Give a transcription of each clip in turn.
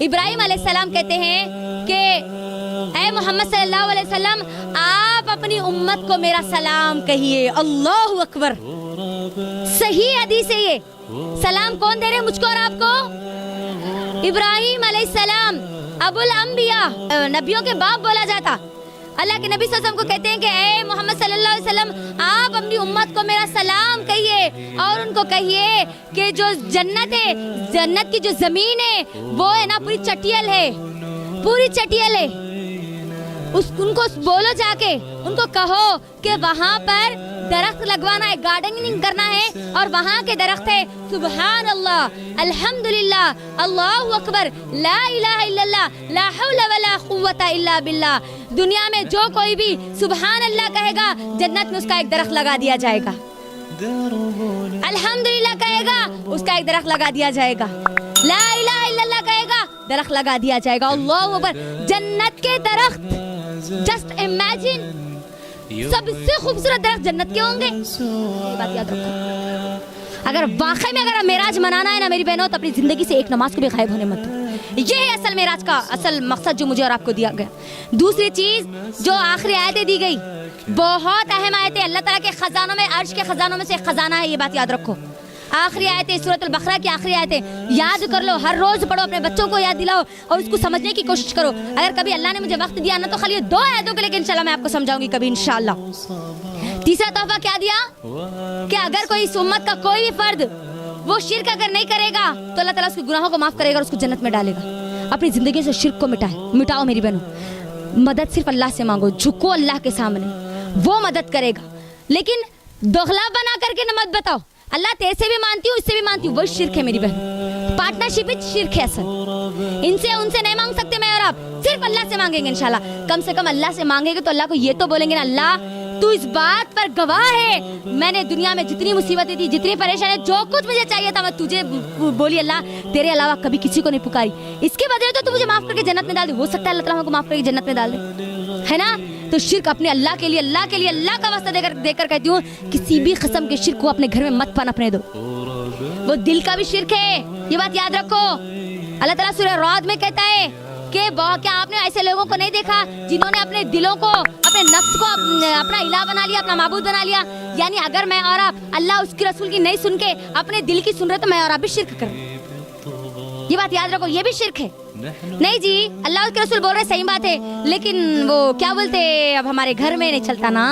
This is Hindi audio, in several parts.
इब्राहिम अलैहिस्सलाम कहते हैं कि ऐ मोहम्मद सल्लल्लाहु अलैहि वसल्लम, आप अपनी उम्मत को मेरा सलाम कहिए। अल्लाहु अकबर। सही हदीस है ये। सलाम कौन दे रहे हैं मुझको और आपको? इब्राहिम अलैहिस्सलाम, अबुल अंबिया, नबियों के बाप बोला जाता। अल्लाह के नबी सल्लल्लाहु अलैहि वसल्लम को कहते हैं कि ऐ मोहम्मद सल्लल्लाहु अलैहि वसल्लम, आप अपनी उम्मत को मेरा सलाम कहिए और उनको कहिए कि जो जन्नत है, जन्नत की जो जमीन है वो है ना पूरी चटियल है, पूरी चटियल है। उनको बोलो जाके, उनको कहो कि वहाँ पर दरख्त लगवाना है, गार्डनिंग करना है और वहाँ के दरख्त है सुबहान अल्लाह, अल्हम्दुलिल्लाह, अल्लाहु अकबर, ला इलाहा इल्लल्लाह, ला हौला वला कुव्वता इल्ला बिल्लाह। दुनिया में जो कोई भी सुबहान अल्लाह कहेगा, जन्नत में उसका एक दरख्त लगा दिया जाएगा। अल्हम्दुलिल्लाह कहेगा, उसका एक दरख्त लगा दिया जाएगा। ला इलाहा इल्लल्लाह कहेगा, दरख्त लगा दिया जाएगा। अल्लाहु अकबर। जन्नत के दरख्त, जस्ट इमेजिन, सबसे खूबसूरत दरख्त जन्नत के होंगे। ये बात याद रखो। अगर वाकई में अगर मेराज मनाना है ना मेरी बहनों, तो अपनी जिंदगी से एक नमाज को भी गायब होने मत दो। ये है असल मेराज का असल मकसद जो मुझे और आपको दिया गया। दूसरी चीज जो आखिरी आयतें दी गई, बहुत अहम आयतें, अल्लाह ताला के खजानों में, अर्श के खजानों में से एक खजाना है, ये बात याद रखो। आखिरी आयतें, सूरत अल-बकरा की आखिरी आयतें याद कर लो, हर रोज पढ़ो, अपने बच्चों को याद दिलाओ और उसको समझने की कोशिश करो। अगर कभी अल्लाह ने मुझे वक्त दिया ना, तो खाली ये 2 आयतों के लिए इंशाल्लाह मैं आपको समझाऊंगी कभी इंशाल्लाह। तीसरा तोहफा क्या दिया कि अगर कोई इस उम्मत का कोई भी फर्द वो शिर्क अगर नहीं करेगा तो अल्लाह ताला उसके गुनाहों को माफ करेगा और उसको जन्नत में डालेगा। अपनी जिंदगी से शिर्क को मिटाओ मेरी बहनों। मदद सिर्फ अल्लाह से मांगो, झुको अल्लाह के सामने, वो मदद करेगा। लेकिन दोगला बना करके न मत बताओ अल्लाह तेरे से भी मानती हूँ, इससे भी मानती हूँ, वो शिर्क है मेरी बहन। पार्टनरशिप विद शिर्क है असल। इनसे उनसे नहीं मांग सकते मैं और आप, सिर्फ अल्लाह से मांगेंगे इंशाल्लाह। कम से कम अल्लाह से मांगेंगे तो अल्लाह को ये तो बोलेंगे ना, अल्लाह तू इस बात पर गवाह है, मैंने दुनिया में जितनी मुसीबतें थी, जितनी परेशानी, जो कुछ मुझे चाहिए था मैं तुझे बोली अल्लाह, तेरे अलावा कभी किसी को नहीं पुकारी। इसके बदले तो तू मुझे माफ करके जन्नत में डाल दे। हो सकता है अल्लाह ताला को माफ करके जन्नत में डाल दे, है ना। तो शिर्क अपने अल्लाह के लिए, अल्लाह के लिए, अल्लाह का वास्ता देकर कहती हूँ, किसी भी किस्म के शिर्क को अपने घर में मत पनपने दो। वो दिल का भी शिर्क है, ये बात याद रखो। अल्लाह ताला सूरह रअद में कहता है कि क्या आपने ऐसे लोगों को नहीं देखा जिन्होंने अपने दिलों को, अपने नफ्स को अपना इलाह बना लिया, अपना माबूद बना लिया। यानी अगर मैं और आप अल्लाह उसके रसूल की नहीं सुन के अपने दिल की सुन रहे तो मैं और आप भी शिर्क कर रहे। ये बात याद रखो, ये भी शिर्क है। नहीं जी, अल्लाह उसके रसूल बोल रहे, सही बात है, लेकिन वो क्या बोलते, अब हमारे घर में नहीं चलता ना,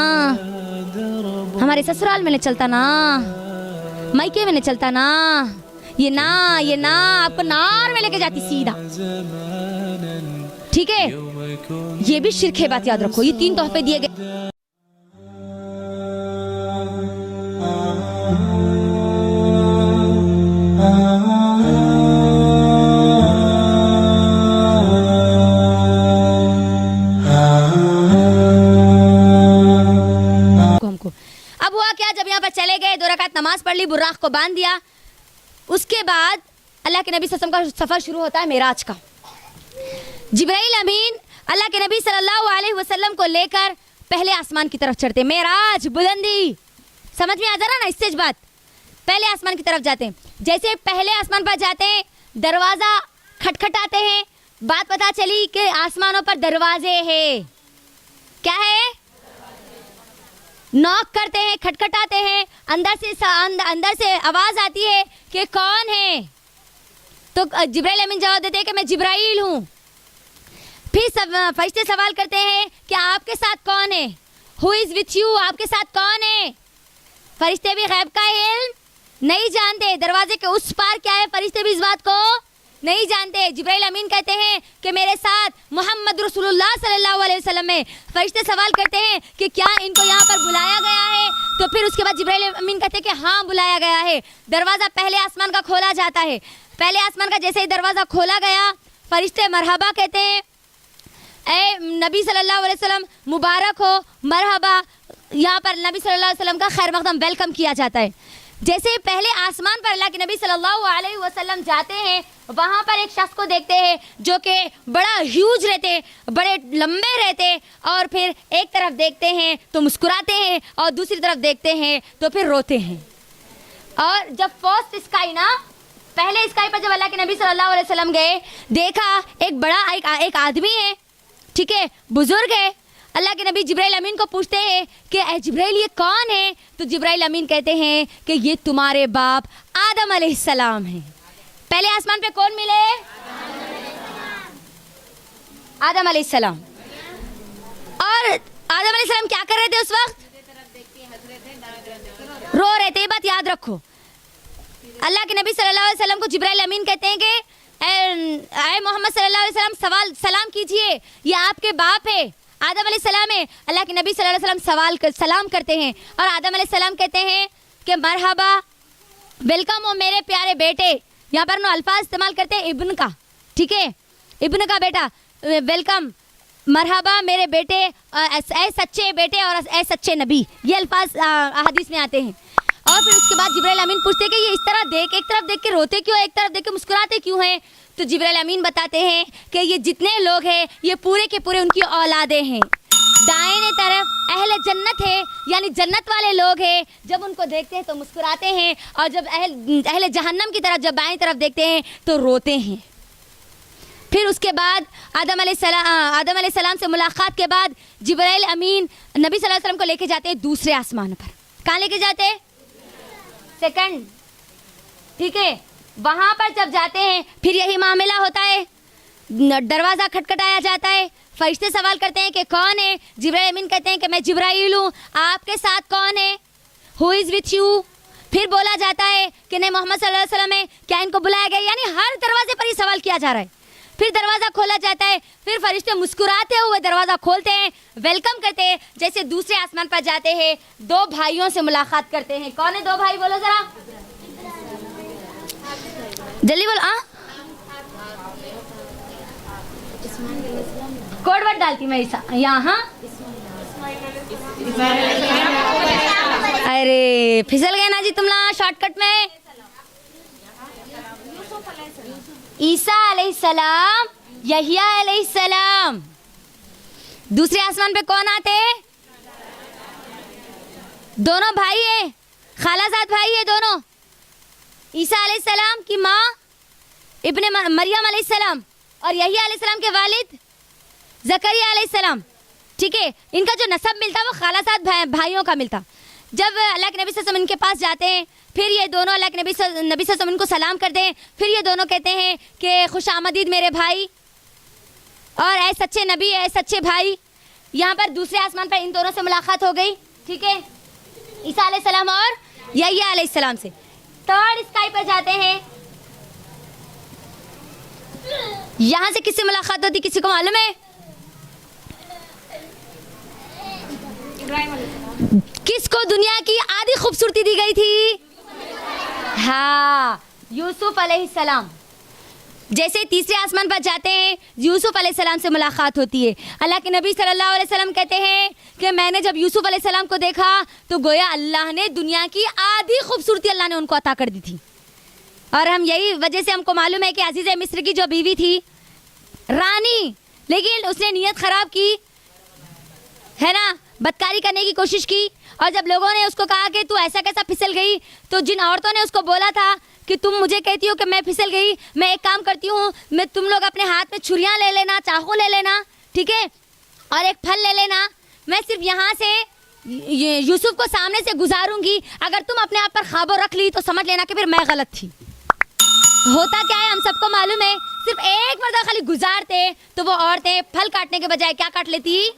हमारे ससुराल में नहीं चलता ना, मायके में नहीं चलता ना, ये ना आपको नार में लेके जाती सीधा। ठीक है, ये भी शिर्क है, बात याद रखो। ये 3 तोहफे दिए गए। अब हुआ क्या, जब यहाँ पर चले गए, 2 रकात नमाज पढ़ ली, बुर्राक को बांध दिया, उसके बाद अल्लाह के नबी सल्लल्लाहु अलैहि वसल्लम का सफर शुरू होता है मेराज का। जिब्राइल अमीन अल्लाह के नबी सल्लल्लाहु अलैहि वसल्लम को लेकर पहले आसमान की तरफ चढ़ते। मेराज, बुलंदी, समझ में आ जा रहा ना, इससे बात। पहले आसमान की तरफ जाते हैं। जैसे पहले आसमान पर जाते हैं, दरवाजा खटखटाते हैं, बात पता चली कि आसमानों पर दरवाजे हैं। क्या है? नॉक करते हैं, खटखटाते हैं, अंदर से आवाज आती है कि कौन है। तो जिब्राइल अमीन जवाब देते हैं कि मैं जिब्राइल हूँ। फिर फरिश्ते सवाल करते हैं कि आपके साथ कौन है, हु इज विथ यू, आपके साथ कौन है। फरिश्ते भी गैब का इल्म नहीं जानते, दरवाजे के उस पार क्या है फरिश्ते भी इस बात को नहीं जानते। जिब्राइल अमीन कहते हैं कि मेरे साथ मोहम्मद रसूलुल्लाह सल्लल्लाहु अलैहि वसल्लम है। फरिश्ते सवाल करते हैं कि क्या इनको यहाँ पर बुलाया गया है, तो फिर उसके बाद जिब्राइल अमीन कहते हैं कि हाँ बुलाया गया है। दरवाज़ा पहले आसमान का खोला जाता है। पहले आसमान का जैसे ही दरवाज़ा खोला गया, फरिश्ते मरहबा कहते हैं, ए नबी सल्लल्लाहु अलैहि वसल्लम मुबारक हो, मरहबा। यहाँ पर नबी सल्लल्लाहु अलैहि वसल्लम का खैर मकदम वेलकम किया जाता है। जैसे पहले आसमान पर अल्लाह के नबी सल्लल्लाहु अलैहि वसल्लम जाते हैं, वहाँ पर एक शख्स को देखते हैं जो कि बड़ा ह्यूज रहते, बड़े लंबे रहते, और फिर एक तरफ देखते हैं तो मुस्कुराते हैं और दूसरी तरफ देखते हैं तो फिर रोते हैं। और जब फर्स्ट स्काई ना पहले स्काई पर जब अल्लाह के नबी सल्लल्लाहु अलैहि वसल्लम गए, देखा एक बड़ा एक आदमी है, ठीक है, बुजुर्ग है। अल्लाह के नबी जिब्राइल अमीन को पूछते हैं कि ए जिब्राइल ये कौन है? तो जिब्राइल अमीन कहते हैं कि ये तुम्हारे बाप आदम अलैहिस्सलाम हैं। पहले आसमान पे कौन मिले? आदम अलैहिस्सलाम। और आदम अलैहिस्सलाम क्या कर रहे थे उस वक्त? रो रहे थे। ये बात याद रखो। अल्लाह के नबी सल्लल्लाहु अलैहि वसल्लम को जिब्राइल अमीन कहते हैं कि ए मोहम्मद सल्लल्लाहु अलैहि वसल्लम सलाम कीजिए, ये आपके बाप है, आदम अलैहिस्सलाम है। अल्लाह के नबी सल्लल्लाहु अलैहि वसल्लम सलाम करते हैं और आदम अलैहिस्सलाम कहते हैं कि मरहबा, वेलकम हो मेरे प्यारे बेटे। यहाँ पर नो अल्फाज इस्तेमाल करते हैं इब्न का, ठीक है, इब्न का बेटा, वेलकम, मरहबा मेरे बेटे, ए सच्चे बेटे और ए सच्चे नबी, ये अल्फाज हदीस में आते हैं। और फिर उसके बाद जिब्राइल अमीन पूछते हैं कि ये इस तरह देख, एक तरफ देख के रोते क्यों, एक तरफ देख के मुस्कुराते क्यों हैं? तो जिब्राइल अमीन बताते हैं कि ये जितने लोग हैं ये पूरे के पूरे उनकी औलादे हैं। दाहिने तरफ अहले जन्नत है, यानी जन्नत वाले लोग हैं, जब उनको देखते हैं तो मुस्कुराते हैं, और जब अहले जहन्नम की तरफ जब बाएं तरफ देखते हैं तो रोते हैं। फिर उसके बाद आदम अलैहिस्सलाम से मुलाकात के बाद जिब्राइल अमीन नबी सल्लल्लाहु अलैहि वसल्लम को लेके जाते हैं दूसरे आसमान पर। कहाँ लेके जाते हैं? सेकंड, ठीक है। वहाँ पर जब जाते हैं फिर यही मामला होता है, दरवाज़ा खटखटाया जाता है, फरिश्ते सवाल करते हैं कि कौन है? जिब्राइल अमीन कहते हैं कि मैं जिब्राइल हूँ, आपके साथ कौन है? Who is with you? फिर बोला जाता है कि नहीं मोहम्मद सल्लल्लाहु अलैहि वसल्लम है, क्या इनको बुलाया गया? यानी हर दरवाजे पर ही सवाल किया जा रहा है। फिर दरवाज़ा खोला जाता है, फिर फरिश्ते मुस्कुराते हुए दरवाज़ा खोलते हैं, वेलकम करते हैं, जैसे दूसरे आसमान पर जाते हैं, दो भाइयों से मुलाकात करते हैं। कौन है दो भाई? बोलो ज़रा जल्दी बोलो। कोड वर्ड डालती मैं यहाँ। अरे फिसल गए ना जी तुम लोग शॉर्टकट में। ईसा अलैहिस्सलाम, यहिया अलैहिस्सलाम। दूसरे आसमान पे कौन आते हैं? दोनों भाई है, खालाजाद भाई है दोनों। ईसा अलैहिस्सलाम की माँ इब्ने मरियम अलैहिस्सलाम और यहिया अलैहिस्सलाम के वालिद ज़करिया अलैहिस्सलाम, ठीक है। इनका जो नसब मिलता वो खालाजाद भाइयों का मिलता। जब अल्लाह के नबी सल्लल्लाहु अलैहि वसल्लम इनके पास जाते हैं, फिर ये दोनों अल्लाह के नबी सल्लल्लाहु अलैहि वसल्लम इनको सलाम करते हैं। फिर ये दोनों कहते हैं कि खुश आमदीद मेरे भाई और ऐ सच्चे नबी, ऐ सच्चे भाई। यहाँ पर दूसरे आसमान पर इन दोनों से मुलाकात हो गई, ठीक है, ईसा अलैहिस्सलाम और यहिया अलैहिस्सलाम से। थर्ड स्काई पर जाते हैं, यहाँ से किससे मुलाकात होती किसी को मालूम है? किसको दुनिया की आधी खूबसूरती दी गई थी? हाँ, यूसुफ अलैहिस्सलाम। जैसे तीसरे आसमान पर जाते हैं, यूसुफ अलैहिस्सलाम से मुलाकात होती है। अल्लाह के नबी सल्लल्लाहु अलैहि वसल्लम कहते हैं कि मैंने जब यूसुफ अलैहिस्सलाम को देखा तो गोया अल्लाह ने दुनिया की आधी खूबसूरती अल्लाह ने उनको अता कर दी थी। और हम यही वजह से हमको मालूम है कि अजीज़ मिस्र की जो बीवी थी रानी, लेकिन उसने नीयत ख़राब की है ना, बदकारी करने की कोशिश की। और जब लोगों ने उसको कहा कि तू ऐसा कैसा फिसल गई, तो जिन औरतों ने उसको बोला था कि तुम मुझे कहती हो कि मैं फिसल गई, मैं एक काम करती हूँ, मैं तुम लोग अपने हाथ में छुरियाँ ले लेना, चाकू ले लेना, ठीक है, और एक फल ले लेना, मैं सिर्फ यहाँ से यूसुफ को सामने से गुजारूंगी, अगर तुम अपने आप पर ख्वाबो रख ली तो समझ लेना कि फिर मैं गलत थी। होता क्या है हम सबको मालूम है, सिर्फ एक मर्दा खाली गुजारते तो वो औरतें फल काटने के बजाय क्या काट लेती?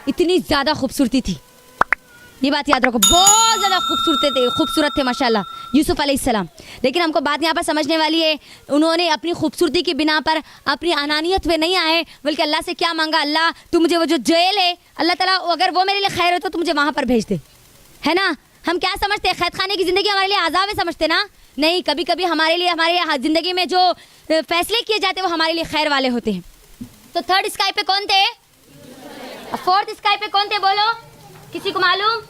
इतनी ज़्यादा खूबसूरती थी। ये बात याद रखो, बहुत ज़्यादा खूबसूरत थे माशाल्लाह यूसुफ अलैहिस्सलाम। लेकिन हमको बात यहाँ पर समझने वाली है, उन्होंने अपनी खूबसूरती की बिना पर अपनी अनानियत में नहीं आए, बल्कि अल्लाह से क्या मांगा, अल्लाह तू मुझे वो जो जेल है, अल्लाह ताला अगर वो मेरे लिए खैर हो तो मुझे वहाँ पर भेज दे, है ना। हम क्या समझते हैं, कैद खाने की ज़िंदगी हमारे लिए आज़ाब है समझते ना? नहीं, कभी कभी हमारे लिए हमारे ज़िंदगी में जो फैसले किए जाते हैं वो हमारे लिए खैर वाले होते हैं। तो थर्ड स्काई पे कौन थे? फोर्थ स्काई पे कौन थे? बोलो, किसी को मालूम?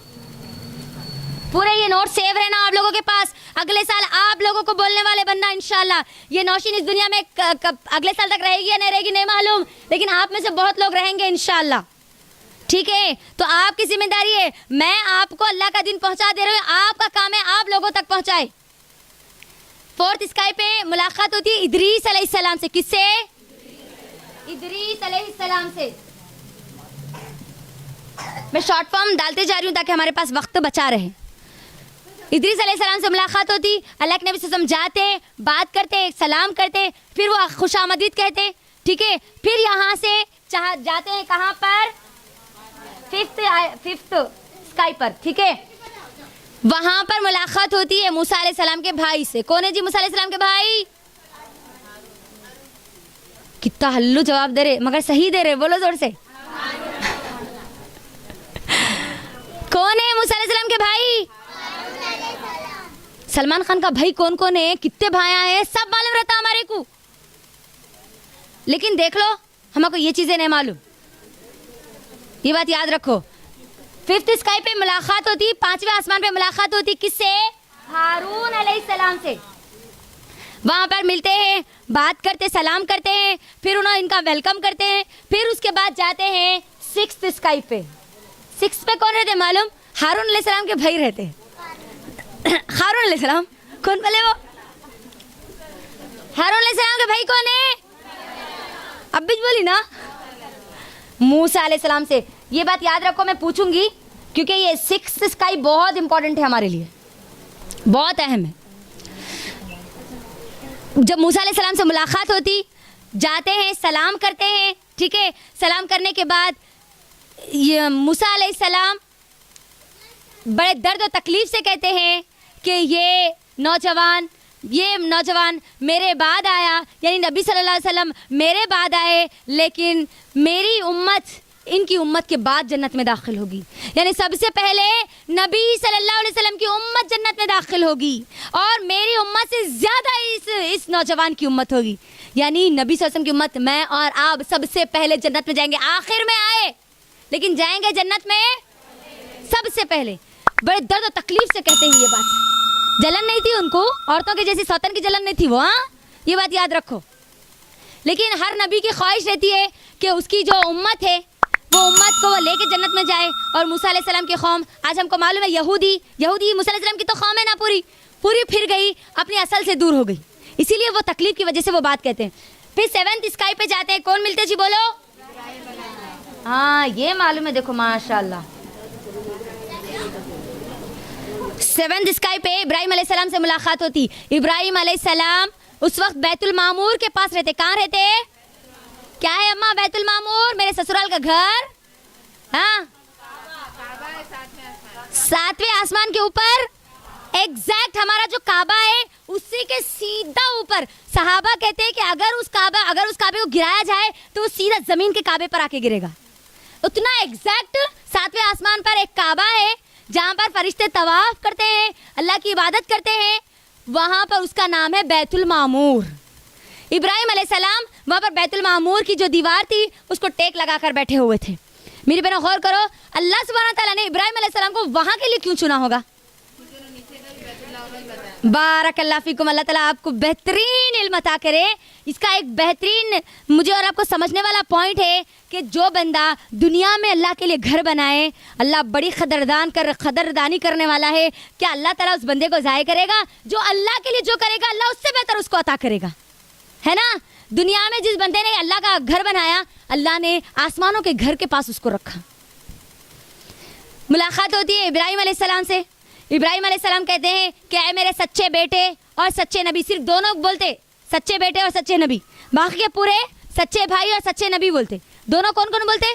पूरे ये नोट सेव रहना आप लोगों के पास, अगले साल आप लोगों को बोलने वाले बनना इंशाल्लाह। ये नौशीन इस दुनिया में अगले साल तक रहेगी या नहीं रहेगी नहीं मालूम, लेकिन आप में से बहुत लोग रहेंगे इंशाल्लाह, ठीक है। तो आपकी जिम्मेदारी है, मैं आपको अल्लाह का दिन पहुंचा दे रही हूँ, आपका काम है आप लोगों तक पहुंचाए। फोर्थ स्काई पे मुलाकात होती है इदरीस अलैहिस्सलाम से। किससे? इदरीस अलैहिस्सलाम से। मैं शॉर्ट फॉर्म डालते जा रही हूँ ताकि हमारे पास वक्त बचा रहे। इदरीस अलैहिस्सलाम से मुलाकात होती, अल्लाह के नबी से समझाते, बात करते, सलाम करते, फिर वो खुशामदीद कहते, ठीक है। फिर यहाँ से जाते हैं कहाँ पर? फिफ्थ स्काई पर, ठीक है। वहां पर मुलाकात होती है मूसा अलैहिस्सलाम के भाई से। कौन है जी मूसा अलैहिस्सलाम के भाई? कितना हल्लू जवाब दे रहे, मगर सही दे रहे, बोलो जोर से। कौन है मूसा अलैहिस्सलाम के भाई? सलमान खान का भाई कौन कौन है, कितने भाई हैं, सब मालूम रहता हमारे को, लेकिन देख लो हमको ये चीजें नहीं मालूम। ये बात याद रखो। फिफ्थ स्काई पे मुलाकात होती, पांचवें आसमान पे मुलाकात होती, किससे? हारून अलैहिस्सलाम से। वहां पर मिलते हैं, बात करते, सलाम करते हैं, फिर उन्हें इनका वेलकम करते हैं। फिर उसके बाद जाते हैं सिक्स्थ स्काई पे। सिक्स पे कौन रहते मालूम? हारून अलैहिस्सलाम के भाई रहते। हारून अलैहिस्सलाम कौन बोले? वो हारून अलैहिस्सलाम के भाई कौन है? अब भी बोली ना, मूसा अलैहिस्सलाम से। ये बात याद रखो, मैं पूछूंगी क्योंकि ये सिक्स्थ स्काई बहुत इंपॉर्टेंट है हमारे लिए, बहुत अहम है। जब मूसा अलैहिस्सलाम से मुलाकात होती, जाते हैं, सलाम करते हैं, ठीक है। सलाम करने के बाद ये मूसा अलैहिस्सलाम बड़े दर्द और तकलीफ से कहते हैं कि ये नौजवान मेरे बाद आया, यानी नबी सल्लल्लाहु अलैहि वसल्लम मेरे बाद आए, लेकिन मेरी उम्मत इनकी उम्मत के बाद जन्नत में दाखिल होगी। यानी सबसे पहले नबी सल्लल्लाहु अलैहि वसल्लम की उम्मत जन्नत में दाखिल होगी और मेरी उम्मत से ज़्यादा इस नौजवान की उम्मत होगी। यानी नबी सल्लल्लाहु अलैहि वसल्लम की उम्मत, मैं और आप सबसे पहले जन्नत में जाएंगे। आखिर में आए, लेकिन जाएंगे जन्नत में सबसे पहले। बड़े दर्द और तकलीफ से कहते हैं ये बात। जलन नहीं थी उनको, औरतों के जैसी सौतन की जलन नहीं थी वो, हाँ, ये बात याद रखो। लेकिन हर नबी की ख्वाहिश रहती है कि उसकी जो उम्मत है वो उम्मत को वो लेके जन्नत में जाए। और मूसा अलैहिस्सलाम की कौम, आज हमको मालूम है यहूदी मूसा अलैहिस्सलाम की तो कौम है ना, पूरी फिर गई, अपनी असल से दूर हो गई, इसीलिए वो तकलीफ की वजह से वो बात कहते हैं। फिर सेवेंथ स्काई पे जाते हैं, कौन मिलते जी बोलो? हाँ, ये मालूम है, देखो माशाल्लाह। सेवेंथ स्काई पे इब्राहिम अलैहिस्सलाम से मुलाकात होती। इब्राहिम अलैहिस्सलाम उस वक्त बैतुल मामूर के पास रहते। कहाँ रहते? क्या है अम्मा बैतुल मामूर? मेरे ससुराल का घर, हाँ, 7वें आसमान के ऊपर, एग्जैक्ट हमारा जो काबा है उसी के सीधा ऊपर। सहाबा कहते हैं कि अगर उस काबे को गिराया जाए तो वो सीधा जमीन के काबे पर आके गिरेगा। उतना एग्जैक्ट 7वें आसमान पर एक काबा है जहाँ पर फरिश्ते तवाफ करते हैं, अल्लाह की इबादत करते हैं, वहाँ पर उसका नाम है बैतुल मामूर। इब्राहिम अलैहिस्सलाम वहाँ पर बैतुल मामूर की जो दीवार थी उसको टेक लगाकर बैठे हुए थे। मेरी बहनों गौर करो, अल्लाह सुब्हानहू तआला ने इब्राहिम अलैहिस्सलाम को वहाँ के लिए क्यों चुना होगा? बारकल्लाह फीकुम, अल्लाह ताला आपको बेहतरीन इल्म अता करे। इसका एक बेहतरीन मुझे और आपको समझने वाला पॉइंट है कि जो बंदा दुनिया में अल्लाह के लिए घर बनाए, अल्लाह बड़ी खदरदानी करने वाला है। क्या अल्लाह ताला उस बंदे को ज़ाय करेगा? जो अल्लाह के लिए जो करेगा अल्लाह उससे बेहतर उसको अता करेगा, है ना। दुनिया में जिस बंदे ने अल्लाह का घर बनाया, अल्लाह ने आसमानों के घर के पास उसको रखा। मुलाकात होती है इब्राहिम अलैहिस्सलाम से। इब्राहिम अलैहिस्सलाम कहते हैं कि ऐ मेरे सच्चे बेटे और सच्चे नबी, सिर्फ दोनों बोलते, सच्चे बेटे और सच्चे नबी, बाकी के पूरे सच्चे भाई और सच्चे नबी बोलते। दोनों कौन कौन बोलते?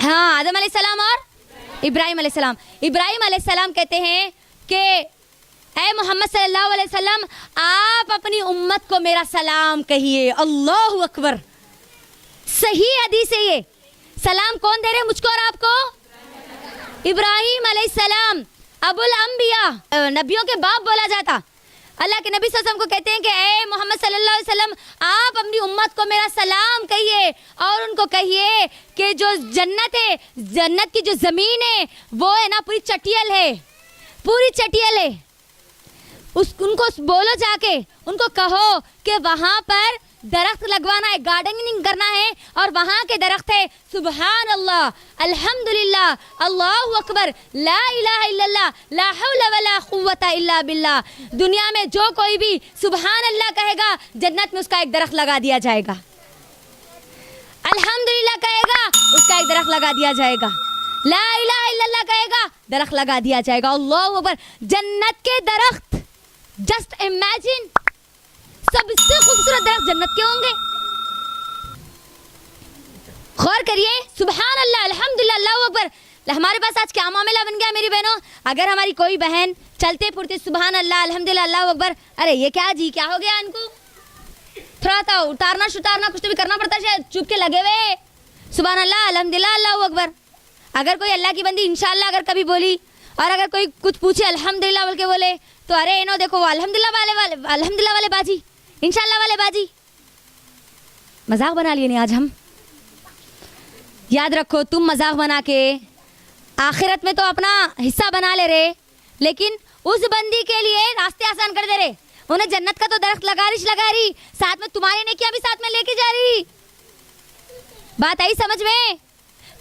हाँ, आदम अलैहिस्सलाम और इब्राहिम अलैहिस्सलाम। इब्राहिम अलैहिस्सलाम कहते हैं कि ऐ मोहम्मद सल्लल्लाहु अलैहि वसल्लम, आप अपनी उम्मत को मेरा सलाम कहिए। अल्लाहु अकबर, सही हदीस है ये। सलाम कौन दे रहे हैं मुझको और आपको? इब्राहिम अलैहिस्सलाम, अबुल अंबिया, नबियों के बाप बोला जाता। अल्लाह के नबी सल्लल्लाहु अलैहि वसल्लम को कहते हैं कि ऐ मोहम्मद सल्लल्लाहु अलैहि वसल्लम, आप अपनी उम्मत को मेरा सलाम कहिए और उनको कहिए कि जो जन्नत है, जन्नत की जो ज़मीन है वो है ना पूरी चटियल है, पूरी चटियल है। उनको बोलो, जाके उनको कहो कि वहाँ पर दरख्त लगवाना है, गार्डनिंग करना है, और वहाँ के दरख्त है सुबहान अल्लाह, अल्हम्दुलिल्लाह, अल्लाहु अकबर, ला इलाहा इल्लल्लाह, ला हौला वला कुव्वता इल्ला बिल्लाह। दुनिया में जो कोई भी सुबहान अल्लाह कहेगा, जन्नत में उसका एक दरख्त लगा दिया जाएगा। अल्हम्दुलिल्लाह कहेगा, उसका एक दरख्त लगा दिया जाएगा। ला इलाहा इल्लल्लाह कहेगा, दरख्त लगा दिया जाएगा। अल्लाहु अकबर। जन्नत के दरख्त, जस्ट इमेजिन, सबसे खूबसूरत दरख्त जन्नत के होंगे। गौर करिए, सुबहान अल्लाह, अल्हम्दुलिल्लाह, अल्लाहु अकबर। हमारे पास आज क्या मामला बन गया मेरी बहनों, अगर हमारी कोई बहन चलते फिरते सुबहान अल्लाह, अल्हम्दुलिल्लाह, अल्लाहु अकबर, अरे ये क्या जी, क्या हो गया इनको, थोड़ा सा उतारना शुतारना कुछ तो भी करना पड़ता है, शायद चुप के लगे हुए सुबहान अल्लाह, अल्हम्दुलिल्लाह, अल्लाहु अकबर। अगर कोई अल्लाह की बंदी इंशाअल्लाह अगर कभी बोली, और अगर कोई कुछ पूछे अल्हम्दुलिल्लाह बोल के बोले, तो अरे इनो देखो वो अल्हम्दुलिल्लाह वाले बाजी, इंशाअल्लाह वाले बाजी। मजाक बना लिए नहीं आज हम। याद रखो, तुम मजाक बना के आखिरत में तो अपना हिस्सा बना ले रहे, लेकिन उस बंदी के लिए रास्ते आसान कर दे रहे। उन्हें जन्नत का तो दरख्त लगा रही, साथ में तुम्हारे नेकियां भी साथ में लेके जा रही। बात आई समझ में?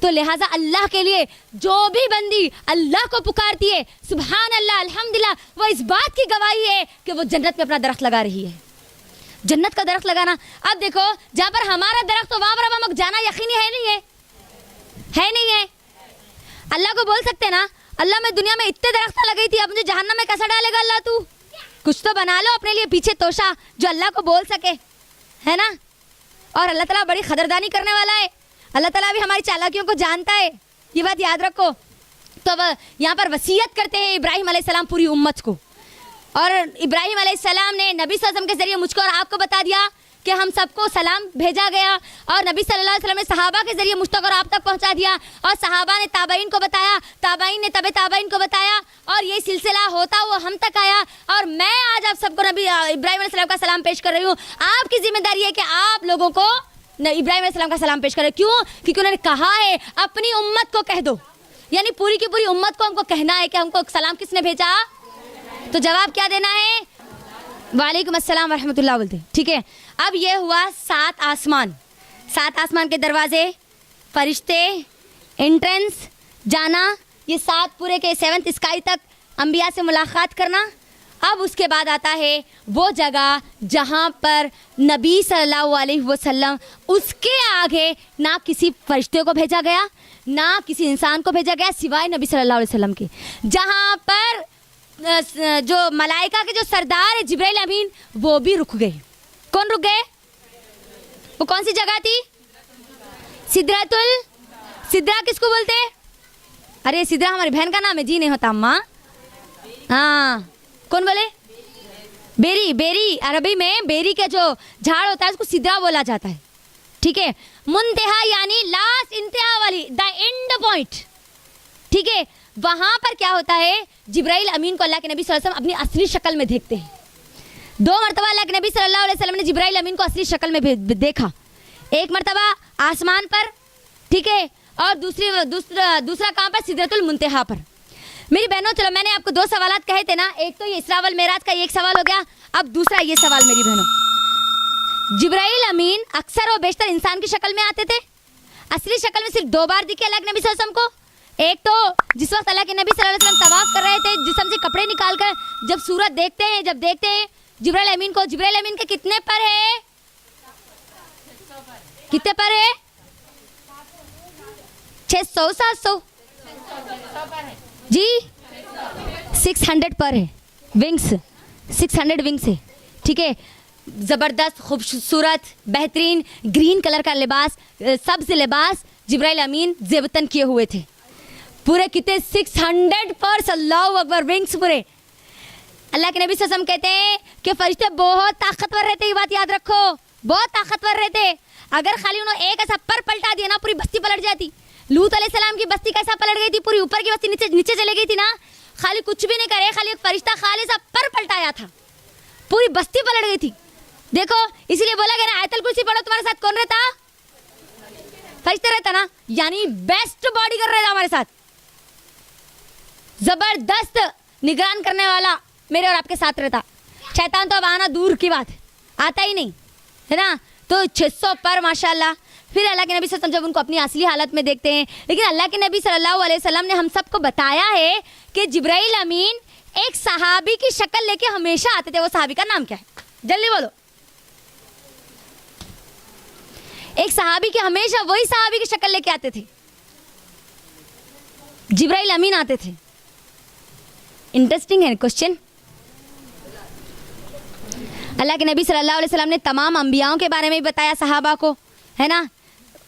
तो लिहाजा अल्लाह के लिए जो भी बंदी अल्लाह को पुकारती है, सुभान अल्लाह, अल्हम्दुलिल्लाह, वो इस बात की गवाही है कि वो जन्नत में अपना दरख्त लगा रही है। जन्नत का दरख्त लगाना, अब देखो जहाँ पर हमारा दरख्त हो वहाँ पर हम जाना यकीनी है नहीं है? है नहीं है? अल्लाह को बोल सकते ना, अल्लाह मैं दुनिया में इतने दरख्त लगाई थी, अब मुझे जहन्नम में कैसा डालेगा अल्लाह तू? कुछ तो बना लो अपने लिए पीछे तोशा जो अल्लाह को बोल सके, है ना? और अल्लाह ताला बड़ी खदरदानी करने वाला है। अल्लाह ताला भी हमारी चालाकियों को जानता है, ये बात याद रखो। तो यहाँ पर वसीयत करते हैं इब्राहिम अलैहिस्सलाम पूरी उम्मत को, और इब्राहिम अलैहिस्सलाम ने नबी सल्लल्लाहु अलैहि वसल्लम के जरिए मुझको और आपको बता दिया कि हम सबको सलाम भेजा गया, और नबी सल्लल्लाहु अलैहि वसल्लम ने सहाबा के जरिए मुझ तक और आप तक पहुंचा दिया, और सहाबा ने ताबईन को बताया, ताबईन ने तबे ताबईन को बताया, और ये सिलसिला होता हुआ हम तक आया। और मैं आज आप सबको नबी इब्राहिम अलैहिस्सलाम का सलाम पेश कर रही हूँ। आपकी जिम्मेदारी है कि आप लोगों को इब्राहिम अलैहिस्सलाम का सलाम पेश करें। क्यों? क्योंकि उन्होंने कहा है अपनी उम्मत को कह दो, यानी पूरी की पूरी उम्मत को हमको कहना है कि हमको सलाम किसने भेजा। तो जवाब क्या देना है? वालेकुम अस्सलाम वरहमतुल्लाह बोलते, ठीक है। अब ये हुआ 7 आसमान, 7 आसमान के दरवाजे, फरिश्ते, एंट्रेंस, जाना, ये 7 पूरे के 7th स्काई तक अंबिया से मुलाकात करना। अब उसके बाद आता है वो जगह जहाँ पर नबी सल्लल्लाहु अलैहि वसल्लम, उसके आगे ना किसी फरिश्ते को भेजा गया, ना किसी इंसान को भेजा गया सिवाय नबी सल्लल्लाहु अलैहि वसल्लम के, जहाँ पर जो मलाइका के जो सरदार है जिब्राइल अमीन, वो भी रुक गए। कौन रुक गए? वो कौन सी जगह थी? सिद्रा किसको बोलते हैं? अरे सिद्रा हमारी बहन का नाम है जी, नहीं होता अम्मा। हाँ, कौन बोले? बेरी, अरबी में बेरी के जो झाड़ होता है उसको सिद्रा बोला जाता है, ठीक है। मुंतहा यानी लास्ट, इंतहा वाली, द एंड पॉइंट, ठीक है। वहां पर क्या होता है, जिब्राइल अमीन को अल्लाह के नबी सल्लल्लाहु अलैहि वसल्लम अपनी असली शक्ल में देखते हैं। 2 मरतबा अल्लाह के नबी सल्लल्लाहु अलैहि वसल्लम ने जिब्राइल अमीन को असली शक्ल में देखा। एक मरतबा आसमान पर, ठीक है, और दूसरा कहाँ पर? सिदरतुल मुंतहा पर। मेरी बहनों, चलो मैंने आपको 2 सवालात कहे थे ना, एक तो ये इसरा वल मेराज का एक सवाल हो गया, अब दूसरा ये सवाल मेरी बहनों। जिब्राइल अमीन अक्सर और बेशतर इंसान की शक्ल में आते थे, असली शक्ल में सिर्फ 2 बार दिखे अल्लाह के नबी सल्लल्लाहु अलैहि वसल्लम को। एक तो जिस वक्त अल्लाह के नबी सल्लल्लाहु अलैहि वसल्लम तवाफ कर रहे थे, जिस्म से कपड़े निकाल कर जब सूरत देखते हैं, जब देखते हैं जिब्राइल अमीन को, जिब्राइल अमीन के कितने पर है? कितने पर है? 600 700 जी, 600 पर है, विंग्स 600 विंग्स है, ठीक है। ज़बरदस्त खूबसूरत बेहतरीन ग्रीन कलर का लिबास, सब्ज लिबास जिब्राइल अमीन ज़ेबतन किए हुए थे। पूरे कितने? 600 पर, अल्लाहु अकबर, विंग्स पूरे। अल्लाह के नबी सल्लल्लाहु अलैहि वसल्लम कहते हैं कि फरिश्ते बहुत ताकतवर रहते, ये बात याद रखो, बहुत ताकतवर रहते। अगर खाली उन्होंने एक ऐसा पर पलटा दिया ना, पूरी बस्ती पलट जाती। लूत अलैहिस्सलाम की बस्ती कैसा पलट गई थी, पूरी ऊपर की बस्ती नीचे चले गई थी ना। खाली कुछ भी नहीं करे, खाली एक फरिश्ता खाली सा पर पलटाया था, पूरी बस्ती पलट गई थी। देखो, इसीलिए बोला गया ना, आयतल कुर्सी पढ़ो, तुम्हारे साथ कौन रहता? फरिश्ता रहता ना, यानी बेस्ट बॉडी कर रहा था हमारे साथ, जबरदस्त निगरान करने वाला मेरे और आपके साथ रहता। शैतान तो अब आना दूर की बात, आता ही नहीं, है ना। तो 600 पर माशाल्लाह। फिर अल्लाह के नबी सल्लल्लाहु अलैहि वसल्लम जब उनको अपनी असली हालत में देखते हैं, लेकिन अल्लाह के नबी सल्लल्लाहु अलैहि वसल्लम ने हम सबको बताया है कि जिब्राइल अमीन एक सहाबी की शक्ल लेके हमेशा आते थे। वो सहाबी का नाम क्या है? जल्दी बोलो। एक सहाबी के हमेशा वही सहाबी की शक्ल लेके आते थे, जिब्राइल अमीन आते थे। इंटरेस्टिंग है क्वेश्चन। अल्लाह के नबी सल्लल्लाहु अलैहि वसल्लम ने तमाम अंबियाओं के बारे में भी बताया सहाबा को, है ना।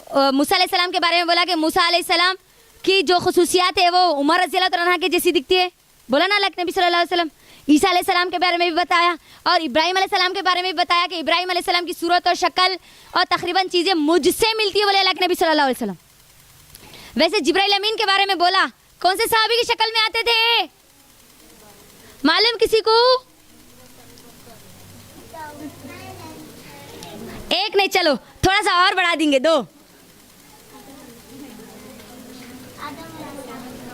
मूसा अलैहिस्सलाम के बारे में बोला कि मूसा अलैहिस्सलाम की जो खुसूसियात है वो उमर रज़ियल्लाहु अन्हा के जैसी दिखती है, बोला ना अल्लाह के नबी सल्लल्लाहु अलैहि वसल्लम। ईसा अलैहिस्सलाम के बारे में भी बताया और इब्राहिम अलैहिस्सलाम के बारे में भी बताया कि इब्राहिम अलैहिस्सलाम की सूरत और शक्ल और तकरीबन चीज़ें मुझसे मिलती है, बोले अल्लाह के नबी सल्लल्लाहु अलैहि वसल्लम। वैसे जिब्राइल अमीन के बारे में बोला कौन से सहाबी की शक्ल में आते थे, मालूम किसी को? एक नहीं, चलो थोड़ा सा और बढ़ा देंगे, 2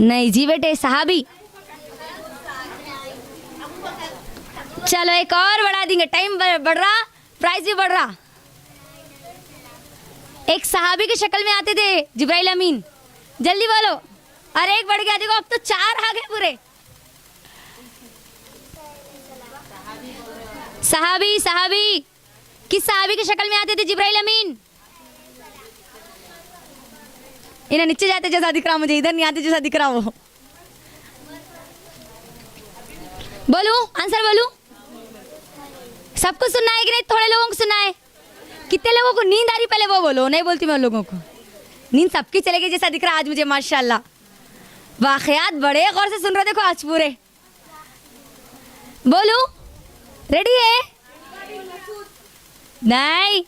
नहीं जी बेटे, सहाबी। चलो एक और बढ़ा देंगे, टाइम बढ़ रहा, प्राइस भी बढ़ रहा। एक सहाबी की शक्ल में आते थे जिब्राइल अमीन, जल्दी बोलो। अरे एक बढ़ गया, देखो अब तो 4 आ गए पूरे। सहाबी सहाबी किस सहाबी की शक्ल में आते थे जिब्राइल अमीन? इन्हें नीचे जाते जैसा दिख रहा, मुझे इधर नहीं आते जैसा दिख रहा वो। बोलू आंसर बोलू? सबको सुनना है कि नहीं? थोड़े लोगों को सुनना है? कितने लोगों को नींद आ रही पहले वो बोलो। नहीं बोलती मैं लोगों को, नींद सबकी चलेगी जैसा दिख रहा आज मुझे माशाल्लाह। वाकयात बड़े गौर से सुन रहे देखो आज पूरे। बोलू रेडी है? नहीं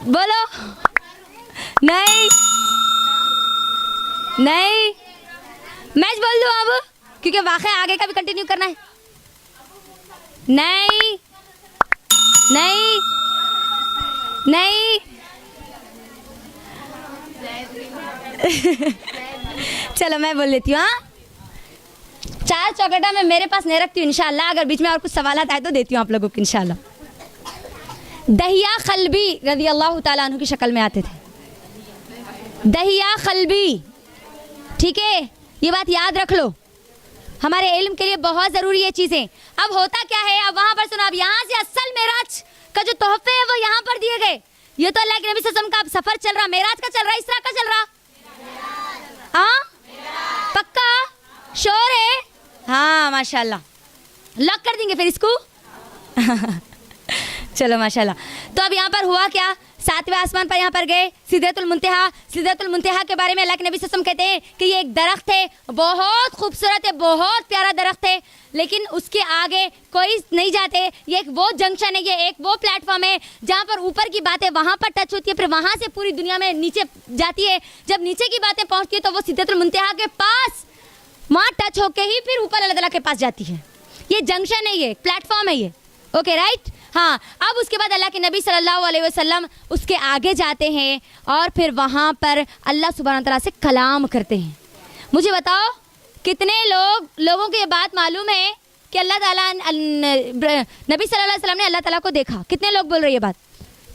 बोलो। नहीं नहीं, मैच बोल दो अब, क्योंकि वाकया आगे का भी कंटिन्यू करना है। नहीं नहीं नहीं चलो मैं बोल लेती हूँ। हाँ 4 चौकटा मैं मेरे पास नहीं रखती हूँ इंशाल्लाह, अगर बीच में और कुछ सवाल आए तो देती हूँ आप लोगों को इंशाल्लाह। दहिया खलबी रज़ी अल्लाह ताला अन्हु की शक्ल में आते थे, दहिया खलबी, ठीक है, ये बात याद रख लो, हमारे इल्म के लिए बहुत ज़रूरी है चीज़ें। अब होता क्या है, अब वहाँ पर सुना, अब यहाँ से असल मेराज का जो तोहफे है वो यहाँ पर दिए गए। ये तो अल्लाह के नबी सल्लल्लाहु अलैहि वसल्लम का सफ़र चल रहा, मेराज का चल रहा, इसरा का चल रहा। हाँ पक्का श्योर है? हाँ माशाल्लाह, लॉक कर देंगे फिर इसको। चलो माशाल्लाह। तो अब यहाँ पर हुआ क्या, 7वें आसमान पर यहाँ पर गए, सिदरतुल मुंतहा। सिदरतुल मुंतहा के बारे में अल्लाह के नबी सल्लल्लाहु अलैहि वसल्लम कहते हैं कि ये एक दरख्त है, बहुत खूबसूरत है, बहुत प्यारा दरख्त है, लेकिन उसके आगे कोई नहीं जाते। ये एक वो जंक्शन है, ये एक वो प्लेटफॉर्म है जहाँ पर ऊपर की बातें वहाँ पर टच होती है, फिर वहाँ से पूरी दुनिया में नीचे जाती है। जब नीचे की बातें पहुँचती है तो वो सिदरतुल मुंतहा के पास वहाँ टच होके ही फिर ऊपर अल्लाह ताला के पास जाती है। ये जंक्शन है, ये प्लेटफॉर्म है ये, ओके राइट। हाँ अब उसके बाद अल्लाह के नबी सल्लल्लाहु अलैहि वसल्लम उसके आगे जाते हैं और फिर वहाँ पर अल्लाह सुब्हानहू व तआला से कलाम करते हैं। मुझे बताओ कितने लोगों को ये बात मालूम है कि अल्लाह ताला नबी सल्लल्लाहु अलैहि वसल्लम ने अल्लाह ताला को देखा? कितने लोग बोल रहे हैं ये बात?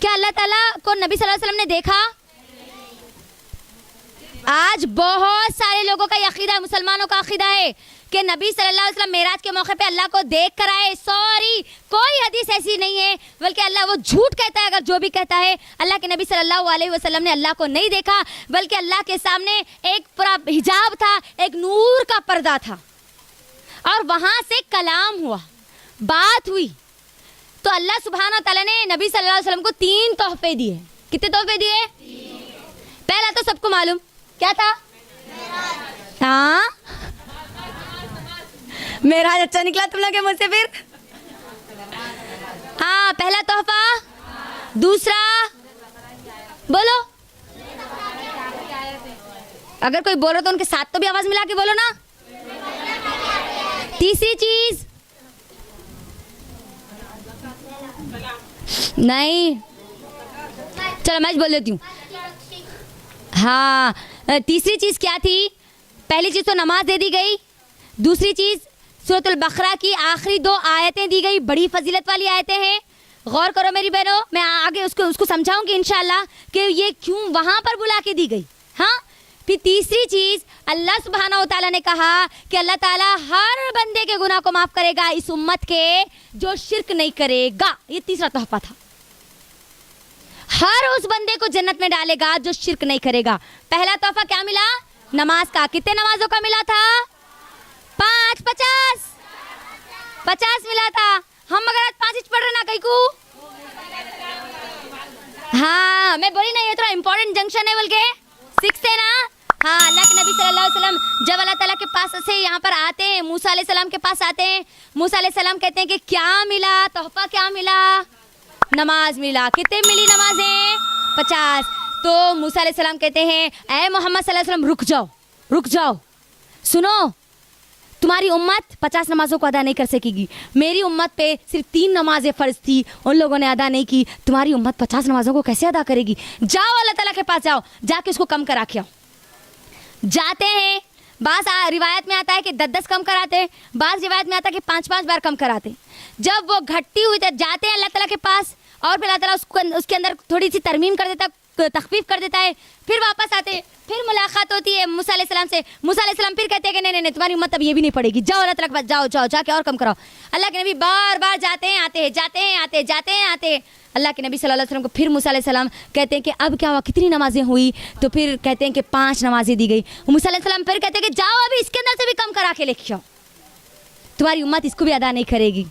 क्या अल्लाह ताला को नबी सल्लल्लाहु अलैहि वसल्लम ने देखा? आज बहुत सारे लोगों का अकीदा है, मुसलमानों का अकीदा है कि नबी सल्लल्लाहु अलैहि वसल्लम मेराज के मौके पे अल्लाह को देख कर आए। सॉरी, कोई हदीस ऐसी नहीं है, बल्कि अल्लाह वो झूठ कहता है अगर जो भी कहता है। अल्लाह के नबी सल्लल्लाहु अलैहि वसल्लम ने अल्लाह को नहीं देखा, बल्कि अल्लाह के सामने एक पूरा हिजाब था, एक नूर का पर्दा था और वहाँ से कलाम हुआ, बात हुई। तो अल्लाह सुब्हानहू व तआला ने नबी सल्लल्लाहु अलैहि वसल्लम को 3 तोहफे दिए। कितने तोहफे दिए? पहला तो सबको मालूम क्या था? हाँ मेराज अच्छा निकला तुम लोग के मुझसे फिर। हाँ पहला तोहफा, दूसरा बोलो, अगर कोई बोलो तो उनके साथ तो भी आवाज मिला के बोलो ना। तीसरी चीज नहीं, चलो मैं बोल देती हूँ। हाँ तीसरी चीज क्या थी? पहली चीज तो नमाज दे दी गई, दूसरी चीज सूरतुल बकरा की आखिरी 2 आयतें दी गई, बड़ी फजीलत वाली आयतें हैं, गौर करो मेरी बहनों, मैं आगे उसको समझाऊंगी इंशाल्लाह कि ये क्यों वहां पर बुला के दी गई। हाँ, फिर तीसरी चीज अल्लाह सुब्हानहू व तआला ने कहा कि अल्लाह ताला हर बंदे के गुनाह को माफ करेगा इस उम्मत के जो शिर्क नहीं करेगा। ये तीसरा तोहफा था। हर उस बंदे को जन्नत में डालेगा जो शिर्क नहीं करेगा। पहला तोहफा क्या मिला? नमाज का। कितने नमाजों का मिला था? 5, 50 मिला था। हम मगर आज 5 पढ़ रहे ना कहीं को। हाँ, मैं बोली ना ये थोड़ा इंपॉर्टेंट जंक्शन है बोल के 6 है ना। हाँ, अल्लाह के नबी सल्लल्लाहु अलैहि वसल्लम जब अल्लाह ताला के पास से यहाँ पर आते हैं, मूसा अलैहि सलाम के पास आते हैं, मूसा अलैहि सलाम कहते हैं कि क्या मिला? तोहफा क्या मिला? नमाज मिला। कितने मिली नमाजें? 50। तो मूसा अलैहि सलाम कहते हैं ऐ मोहम्मद सल्लल्लाहु अलैहि वसल्लम रुक जाओ, सुनो, तुम्हारी उम्मत 50 नमाजों को अदा नहीं कर सकेगी। मेरी उम्मत पे सिर्फ 3 नमाजें फ़र्ज थी, उन लोगों ने अदा नहीं की। तुम्हारी उम्मत 50 नमाजों को कैसे अदा करेगी? जाओ अल्लाह ताला के पास जाओ, जाके उसको कम करा के आओ। जाते हैं, बास रिवायत में आता है कि 10-10 कम कराते हैं, बास रिवायत में आता है कि 5-5 बार कम कराते हैं। जब वो घटती हुई जाते हैं अल्लाह ताला के पास और फिर अल्लाह ताला उसके अंदर थोड़ी सी तरमीम कर देता, तखफीफ कर देता है। फिर वापस आते हैं, फिर मुलाकात होती है मूसा अलैहि सलाम से। मूसा अलैहि सलाम फिर कहते हैं कि नहीं तुम्हारी उम्मत अब ये भी नहीं पड़ेगी, जाओ अल्लाह ताला के पास जाओ जाके और कम कराओ। अल्लाह के नबी बार बार जाते हैं आते हैं। अल्लाह के नबी सल्लल्लाहु अलैहि वसल्लम को फिर मूसा अलैहि सलाम कहते हैं कि अब क्या हुआ, कितनी नमाजें हुई? तो फिर कहते हैं कि 5 नमाजें दी गई। मूसा अलैहि सलाम फिर कहते हैं कि जाओ अभी इसके अंदर से भी कम करा के लेके आओ, तुम्हारी उम्मत इसको भी अदा नहीं करेगी।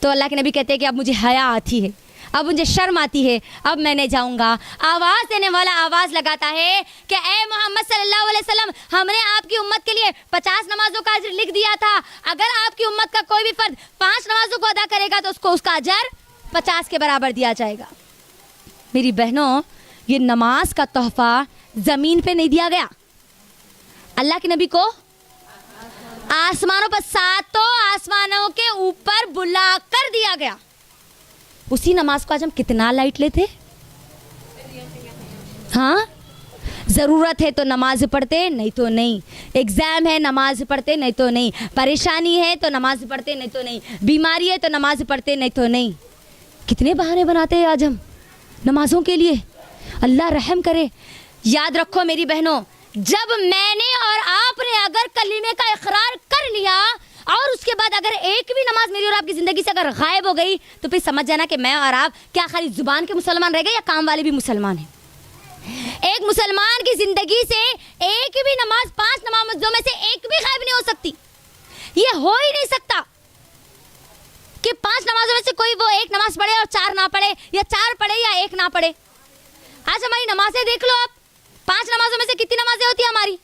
तो अल्लाह के नबी कहते हैं कि अब मुझे हया आती है, अब मुझे शर्म आती है, अब मैं नहीं जाऊंगा। आवाज़ देने वाला आवाज़ लगाता है कि ए मोहम्मद सल्लल्लाहु अलैहि वसल्लम, हमने आपकी उम्मत के लिए 50 नमाजों का अजर लिख दिया था। अगर आपकी उम्मत का कोई भी फर्द 5 नमाजों को अदा करेगा तो उसको उसका अजर 50 के बराबर दिया जाएगा। मेरी बहनों, ये नमाज का तोहफा ज़मीन पे नहीं दिया गया, अल्लाह के नबी को आसमानों पर, 7 आसमानों के ऊपर बुला कर दिया गया। उसी नमाज को आज हम कितना लाइट लेते। हाँ, ज़रूरत है तो नमाज पढ़ते, नहीं तो नहीं। एग्ज़ाम है नमाज पढ़ते, नहीं तो नहीं। परेशानी है तो नमाज पढ़ते, नहीं तो नहीं। बीमारी है तो नमाज पढ़ते, नहीं तो नहीं। कितने बहाने बनाते हैं आज हम नमाजों के लिए। अल्लाह रहम करे। याद रखो मेरी बहनों, जब मैंने और आपने अगर कलीमे का इकरार कर लिया और उसके बाद अगर एक भी नमाज मेरी और आपकी ज़िंदगी से अगर गायब हो गई तो फिर समझ जाना कि मैं और आप क्या खाली ज़ुबान के मुसलमान रह गए या काम वाले भी मुसलमान हैं। एक मुसलमान की ज़िंदगी से एक भी नमाज, 5 नमाजों में से एक भी गायब नहीं हो सकती। ये हो ही नहीं सकता कि 5 नमाजों में से कोई वो एक नमाज पढ़े और 4 ना पढ़े, या 4 पढ़े या 1 ना पढ़े। आज हमारी नमाजें देख लो आप, 5 नमाजों में से कितनी नमाजें होती है हमारी?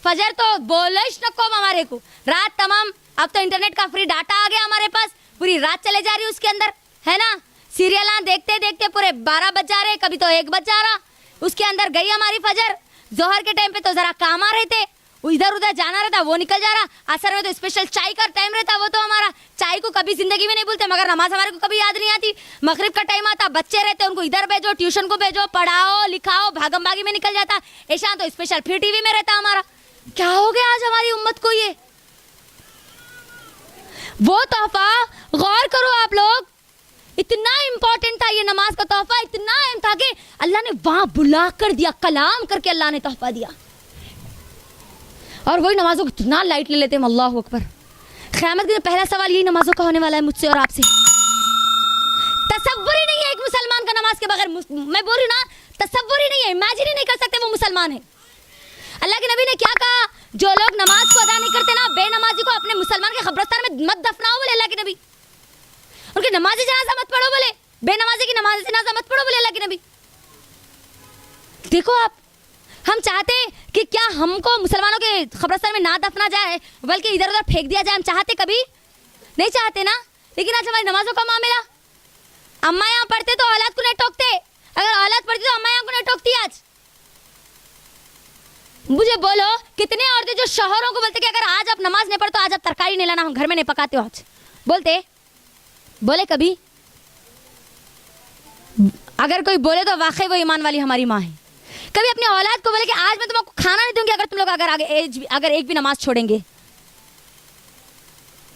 फजर तो बोलिश न कौम हमारे को, रात तमाम। अब तो इंटरनेट का फ्री डाटा आ गया हमारे पास, पूरी रात चले जा रही है उसके अंदर, है ना। सीरियल देखते देखते पूरे 12 बज जा रहे, कभी तो 1 बज जा रहा। उसके अंदर गई हमारी फजर। जोहर के टाइम पे तो जरा काम आ रहे थे, इधर उधर जाना रहता, वो निकल जा रहा। असर में तो स्पेशल चाय का टाइम रहता, वो तो हमारा चाय को कभी जिंदगी में नहीं भूलते, मगर नमाज हमारे को कभी याद नहीं आती। मगरिब का टाइम आता, बच्चे रहते, उनको इधर भेजो, ट्यूशन को भेजो, पढ़ाओ लिखाओ, भागम भागी में निकल जाता। ऐशा तो स्पेशल फिर टीवी में रहता हमारा। क्या हो गया आज हमारी उम्मत को? ये वो तोहफा, गौर करो आप लोग, इतना इंपॉर्टेंट था ये नमाज का तोहफा, इतना अहम था कि अल्लाह ने वहां बुला कर दिया, कलाम करके अल्लाह ने तोहफा दिया। और वही नमाजों को इतना लाइट ले लेते हैं। अल्लाह अकबर। क़यामत के पहला सवाल यही नमाजों का होने वाला है मुझसे और आपसे। तसव्वुर ही नहीं है एक मुसलमान का नमाज के बगैर, मैं बोल रही हूँ ना, तसव्वुर ही नहीं है, इमेजिन ही नहीं कर सकते वो मुसलमान है। अल्लाह के नबी ने क्या कहा? जो लोग नमाज को अदा नहीं करते ना, बेनमाजी को अपने मुसलमान के कब्रिस्तान में मत दफनाओ, बोले अल्लाह के नबी। उनकी नमाज़ी जनाजा मत पढ़ो, बोले बेनमाजी की नमाज जनाजा मत पढ़ो, बोले अल्लाह के नबी। देखो आप, हम चाहते कि क्या हमको मुसलमानों के कब्रिस्तान में ना दफना जाए, बल्कि इधर उधर फेंक दिया जाए। हम चाहते? कभी नहीं चाहते ना। लेकिन आज हमारी नमाजों का मामला, अम्मा यहाँ पढ़ते तो औलाद को नहीं टोकते, अगर औलाद पढ़ती तो अम्मा यहाँ को नहीं टोकती। आज मुझे बोलो, कितने औरतें जो शौहरों को बोलते कि अगर आज आप नमाज नहीं पढ़ो तो आज आप तरकारी नहीं लाना, हम घर में नहीं पकाते हो आज, बोले कभी? अगर कोई बोले तो वाकई वो ईमान वाली हमारी माँ है। कभी अपनी औलाद को बोले कि आज मैं तुमको खाना नहीं दूंगी अगर तुम लोग अगर एक भी नमाज छोड़ेंगे।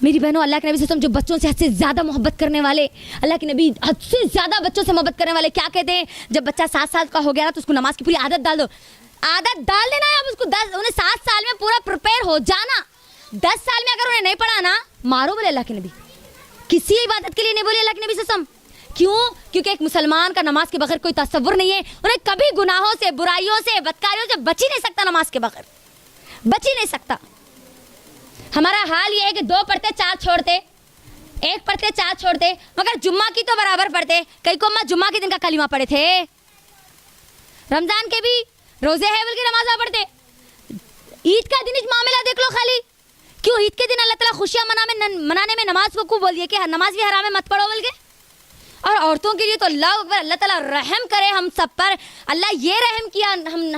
मेरी बहनों, अल्लाह के नबी सल्लल्लाहु अलैहि वसल्लम जो बच्चों से हद से ज़्यादा मोहब्बत करने वाले, अल्लाह के नबी हद से ज़्यादा बच्चों से मोहब्बत करने वाले, क्या कहते हैं, जब बच्चा 7 साल का हो गया ना तो उसको नमाज की पूरी आदत डाल दो। आदत डाल देना है, अब उसको 10 उन्हें 7 साल में पूरा प्रिपेयर हो जाना। 10 साल में अगर उन्हें नहीं पढ़ा ना, मारो बोले अल्लाह के नबी, किसी इबादत के लिए नहीं बोले अल्लाह के नबी सल्लल्लाहु अलैहि वसल्लम। क्यों? क्योंकि एक मुसलमान का नमाज के बगैर कोई तसव्वुर नहीं है। उन्हें कभी गुनाहों से, बुराइयों से, बदकारियों से बच ही नहीं सकता, नमाज के बगैर बच ही नहीं सकता। हमारा हाल ये है कि 2 पढ़ते 4 छोड़ते, 1 पढ़ते 4 छोड़ते, मगर जुम्मा की तो बराबर पढ़ते। कई को अम्मा जुम्मा के दिन का कलीमा पढ़े थे, रमजान के भी रोजे है बोल के नमाज पढ़ते। ईद का दिन मामला देख लो खाली, क्यों ईद के दिन अल्लाह ताला खुशियां मनाने में नमाज को बोल दिया कि नमाज भी हराम है, मत पढ़ो बोल के। और औरतों के लिए तो अल्लाह अकबर, अल्लाह ताला रहम करे हम सब पर। अल्लाह ये रहम किया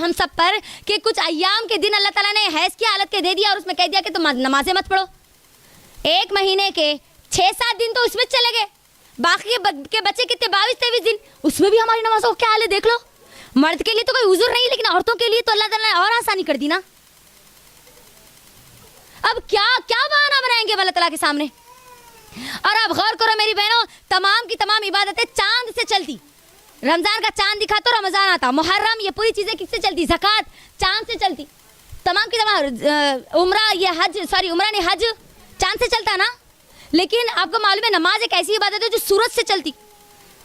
हम सब पर कि कुछ अय्याम के दिन अल्लाह ताला ने हैज़ की हालत के दे दिया और उसमें कह दिया कि तुम नमाजें मत पढ़ो। 1 महीने के 6-7 दिन तो उसमें चले गए, बाकी के बच्चे कितने 22-23 दिन, उसमें भी हमारी नमाजों को क्या हाल है देख लो। मर्द के लिए तो कोई उज़ुर नहीं, लेकिन औरतों के लिए तो अल्लाह ताला ने और आसानी कर दी ना। अब क्या क्या बहाना बनाएंगे अल्लाह ताला के सामने। और अब गौर करो मेरी बहनों, तमाम की तमाम इबादतें चांद से चलती। रमजान का चांद दिखा तो रमजान आता, मुहर्रम, ये पूरी चीजें किससे चलती, ज़कात चांद से चलती, तमाम की तमाम उम्रा, ये हज, सॉरी उम्रा नहीं हज चांद से चलता ना। लेकिन आपको मालूम है नमाज एक ऐसी इबादत है जो सूरज से चलती।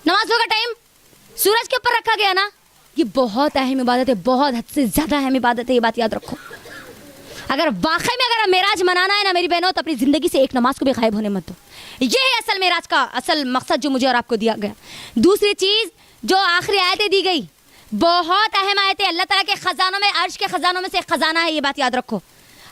नमाजों का टाइम सूरज के ऊपर रखा गया ना, ये बहुत अहम इबादत है, बहुत हद से ज़्यादा अहम इबादत है, ये बात याद रखो। अगर वाकई में अगर मेराज मनाना है ना मेरी बहनों, तो अपनी ज़िंदगी से एक नमाज को भी गायब होने मत दो। ये है असल मेराज का असल मकसद जो मुझे और आपको दिया गया। दूसरी चीज़ जो आखिरी आयतें दी गई, बहुत अहम आयतें, अल्लाह ताला के ख़जानों में, अर्श के ख़जानों में से एक ख़जाना है, ये बात याद रखो।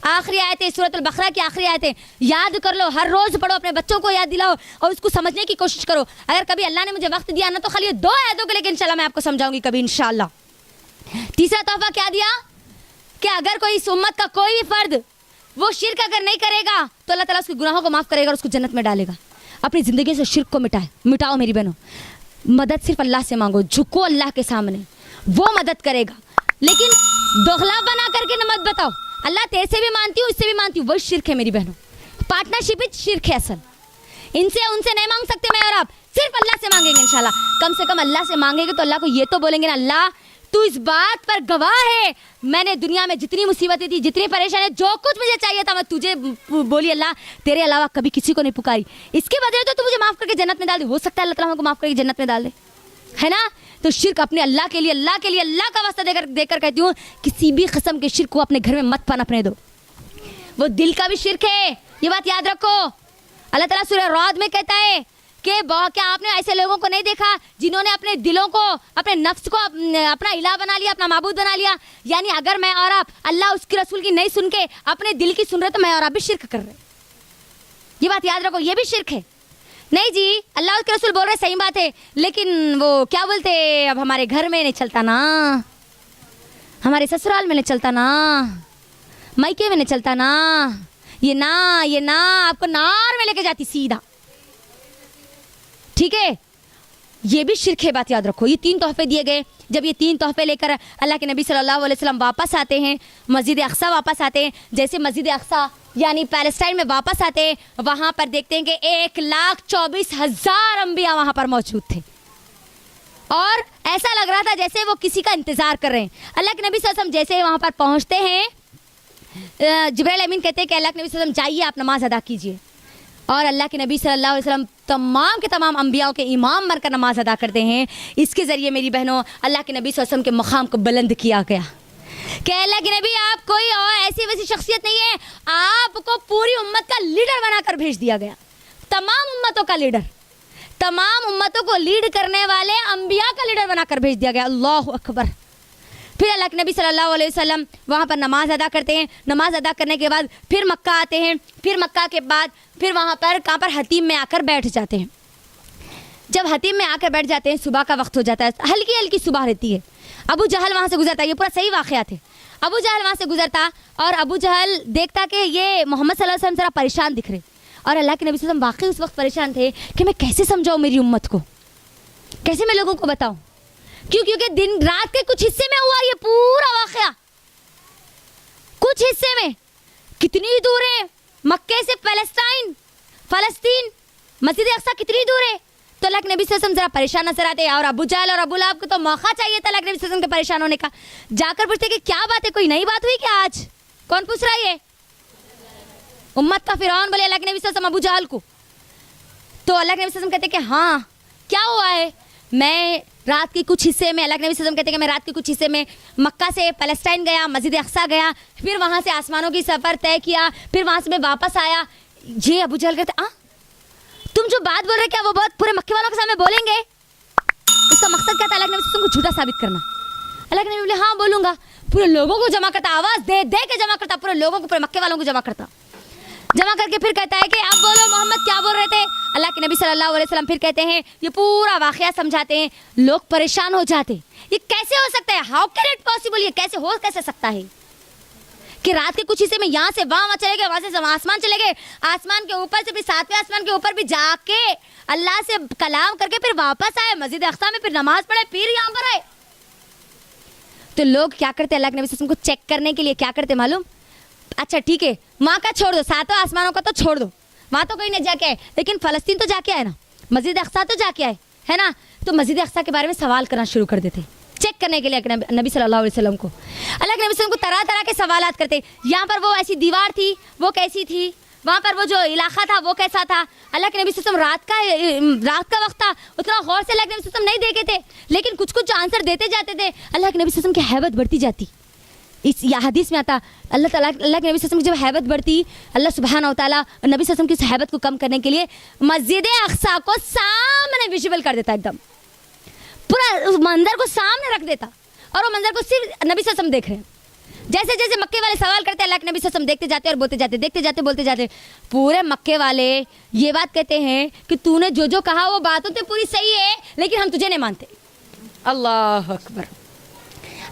आखिरी आयतें, सूरह बकरा की आखिरी आयतें याद कर लो, हर रोज़ पढ़ो, अपने बच्चों को याद दिलाओ और उसको समझने की कोशिश करो। अगर कभी अल्लाह ने मुझे वक्त दिया ना तो खाली 2 आयतों के लिए इंशाल्लाह मैं आपको समझाऊंगी कभी इंशाल्लाह। तीसरा तोहफा क्या दिया कि अगर कोई इस उम्मत का कोई भी फर्द वो शिर्क अगर नहीं करेगा तो अल्लाह ताला उसके गुनाहों को माफ़ करेगा और उसको जन्नत में डालेगा। अपनी ज़िंदगी से शिर्क को मिटाओ मेरी बहनों। मदद सिर्फ अल्लाह से मांगो, झुको अल्लाह के सामने, वो मदद करेगा। लेकिन दोगला बना करके न मत बताओ अल्लाह तेरे से भी मानती हूँ, इससे भी मानती हूँ, वही शिर्क है मेरी बहनों। पार्टनरशिप ही शिर्क है असल। इनसे उनसे नहीं मांग सकते मैं और आप, सिर्फ अल्लाह से मांगेंगे इंशाल्लाह। कम से कम अल्लाह से मांगेंगे तो अल्लाह को ये तो बोलेंगे ना, अल्लाह तू इस बात पर गवाह है, मैंने दुनिया में जितनी मुसीबतें थी, जितनी परेशानी, जो कुछ मुझे चाहिए था मैं तुझे बोली अल्लाह, तेरे अलावा कभी किसी को नहीं पुकारी। इसके बदले तो तू मुझे माफ़ करके जन्नत में डाल दे। हो सकता है अल्लाह ताला हमको माफ़ करके जन्नत में डाल दे, है ना। तो शिर्क अपने अल्लाह के लिए, अल्लाह के लिए, अल्लाह का वास्ता देकर कहती हूँ, किसी भी किस्म के शिर्क को अपने घर में मत पनपने दो। वो दिल का भी शिर्क है, ये बात याद रखो। अल्लाह ताला सूरह रअद में कहता है कि क्या आपने ऐसे लोगों को नहीं देखा जिन्होंने अपने दिलों को, अपने नफ्स को अपना इलाह बना लिया, अपना माबूद बना लिया। यानी अगर मैं और आप अल्लाह उसके रसूल की नहीं सुन के अपने दिल की सुन रहे तो मैं और आप भी शिर्क कर रहे। ये बात याद रखो, ये भी शिर्क है। नहीं जी, अल्लाह के रसूल बोल रहे सही बात है, लेकिन वो क्या बोलते, अब हमारे घर में नहीं चलता ना, हमारे ससुराल में नहीं चलता ना, मायके में नहीं चलता ना, ये ना आपको नार में लेके जाती सीधा। ठीक है, ये भी शिर्क है, बात याद रखो। ये 3 तोहफे दिए गए। जब ये 3 तोहफे लेकर अल्लाह के नबी सल्लल्लाहु अलैहि वसल्लम वापस आते हैं, मस्जिद अक्सा वापस आते हैं, जैसे मस्जिद अक्सा यानी पैलेस्टाइन में वापस आते हैं, वहाँ पर देखते हैं कि 1,24,000 अंबिया वहाँ पर मौजूद थे और ऐसा लग रहा था जैसे वो किसी का इंतज़ार कर रहे हैं। अल्लाह के नबी सल्लल्लाहु अलैहि वसल्लम जैसे वहाँ पर पहुँचते हैं, जिब्राइल अमीन कहते हैं कि अल्लाह के नबी सल्लल्लाहु अलैहि वसल्लम जाइए, आप नमाज अदा कीजिए। और अल्लाह के नबी सल्लल्लाहु अलैहि वसल्लम तमाम के तमाम अंबियाओं के इमाम बनकर नमाज अदा करते हैं। इसके ज़रिए मेरी बहनों अल्लाह के नबी सल्लल्लाहु अलैहि वसल्लम के मकाम को बुलंद किया गया कि अल्लाह के नबी आप कोई और ऐसी वैसी शख्सियत नहीं है, आपको पूरी उम्मत का लीडर बनाकर भेज दिया गया। तमाम उम्मतों का लीडर, तमाम उम्मतों को लीड करने वाले अंबिया का लीडर बनाकर भेज दिया गया। अल्लाह अकबर। फिर अल्लाह के नबी सल्लल्लाहु अलैहि वसल्लम वहाँ पर नमाज अदा करते हैं। नमाज अदा करने के बाद फिर मक्का आते हैं। फिर मक्का के बाद फिर वहाँ पर कहाँ पर हतीम में आकर बैठ जाते हैं। जब हतीम में आकर बैठ जाते हैं, सुबह का वक्त हो जाता है, हल्की हल्की सुबह रहती है। अबू जहल वहाँ से गुजरता है, ये पूरा सही वाक़यात है। अबू जहल वहाँ से गुजरता और अबू जहल देखता कि ये मोहम्मद सल्लल्लाहु अलैहि वसल्लम ज़रा परेशान दिख रहे और अल्लाह के नबी सल्लल्लाहु अलैहि वसल्लम वाकई उस वक्त परेशान थे कि मैं कैसे समझाऊँ मेरी उम्मत को, कैसे मैं लोगों को बताऊँ। क्योंकि दिन रात के कुछ हिस्से में हुआ ये पूरा वाक़या, कुछ हिस्से में। कितनी दूर है मक्के से पैलेस्टाइन, फ़लस्तीन, मस्जिद अक्सा कितनी दूर है? तो अल्लाह के नबी सल्लल्लाहु अलैहि वसल्लम जरा परेशान नजर आते, और अबू जहल और अबू लहब को तो मौका चाहिए था अल्लाह के नबी सल्लल्लाहु अलैहि वसल्लम के परेशान होने का। जाकर पूछते कि क्या बात है, कोई नई बात हुई क्या आज? कौन पूछ रहा है ये? उम्मत का फिरौन बोले अल्लाह के नबी सल्लल्लाहु अलैहि वसल्लम अबू जहल को। तो अल्लाह के नबी सल्लल्लाहु अलैहि वसल्लम कहते कि हाँ क्या हुआ है? मैं रात के कुछ हिस्से में, अल्लाह के नबी सल्लल्लाहु अलैहि वसल्लम कहते हैं कि मैं रात के कुछ हिस्से में मक्का से पैलेस्टाइन गया, मस्जिद अक्सा गया, फिर वहाँ से आसमानों की सफ़र तय किया, फिर वहाँ से मैं वापस आया। ये अबू जहल कहते तुम जो बात बोल रहे क्या वो बात पूरे मक्के वालों के सामने बोलेंगे? उसका मकसद क्या था? अल्लाह के नबी तुमको झूठा साबित करना। अल्लाह के नबी बोले हाँ बोलूंगा। पूरे लोगों को जमा करता, आवाज़ दे दे के जमा करता, पूरे लोगों को, पूरे मक्के वालों को जमा करता, जमा करके फिर कहता है कि आप बोलो मोहम्मद क्या बोल रहे थे? अल्लाह के नबी सल्लल्लाहु अलैहि वसल्लम फिर कहते हैं, ये पूरा वाक़या समझाते हैं। लोग परेशान हो जाते, ये कैसे हो सकता है? How can it possible? ये कैसे सकता है कि रात के कुछ हिस्से में यहाँ से वहाँ चले गए, वहाँ से आसमान चले गए, आसमान के ऊपर से भी 7वें आसमान के ऊपर भी जाके अल्लाह से कलाम करके फिर वापस आए, मस्जिद अक्सा में फिर नमाज पढ़े, फिर यहाँ पर आए। तो लोग क्या करते, अल्लाह के नबी सल्लल्लाहु अलैहि वसल्लम को चेक करने के लिए क्या करते मालूम? अच्छा ठीक है, वहाँ का छोड़ दो, 7वें आसमानों का तो छोड़ दो, वहाँ तो कोई नहीं जाके आए, लेकिन फ़लस्तीन तो जाके आए ना, मस्जिद अक्सा तो जाके आए, है ना? तो मस्जिद अक्सा के बारे में सवाल करना शुरू कर देते, चेक करने के लिए नबी सल्लल्लाहु अलैहि वसल्लम को। अल्लाह के नबी सल्लल्लाहु अलैहि वसल्लम को तरह तरह के सवालात करते। यहाँ पर वो ऐसी दीवार थी, वो कैसी थी? वहाँ पर वो जो इलाका था वो कैसा था? अल्लाह के नबी सल्लल्लाहु अलैहि वसल्लम रात का वक्त था, उतना गौर से अल्लाह के नबी सल्लल्लाहु अलैहि वसल्लम नहीं देखे थे, लेकिन कुछ कुछ आंसर देते जाते थे। अल्लाह के नबी सल्लल्लाहु अलैहि वसल्लम की हैबत बढ़ती जाती। इस या हदीस में आता अल्लाह के नबी सल्लल्लाहु अलैहि वसल्लम की जब हैबत बढ़ती, अल्लाह सुब्हानहू व तआला नबी सल्लल्लाहु अलैहि वसल्लम की उस हैबत को कम करने के लिए मस्जिद अक्सा को सामने विजुअल कर देता, एकदम पूरा उस मंजर को सामने रख देता, और वो मंजर को सिर्फ नबी सल्लल्लाहु अलैहि वसल्लम देख रहे हैं। जैसे जैसे मक्के वाले सवाल करते अल्लाह के नबी सल्लल्लाहु अलैहि वसल्लम देखते जाते और बोलते जाते, देखते जाते बोलते जाते। पूरे मक्के वाले ये बात कहते हैं कि तूने जो जो कहा वो बातों तो पूरी सही है, लेकिन हम तुझे नहीं मानते। अल्लाह अकबर।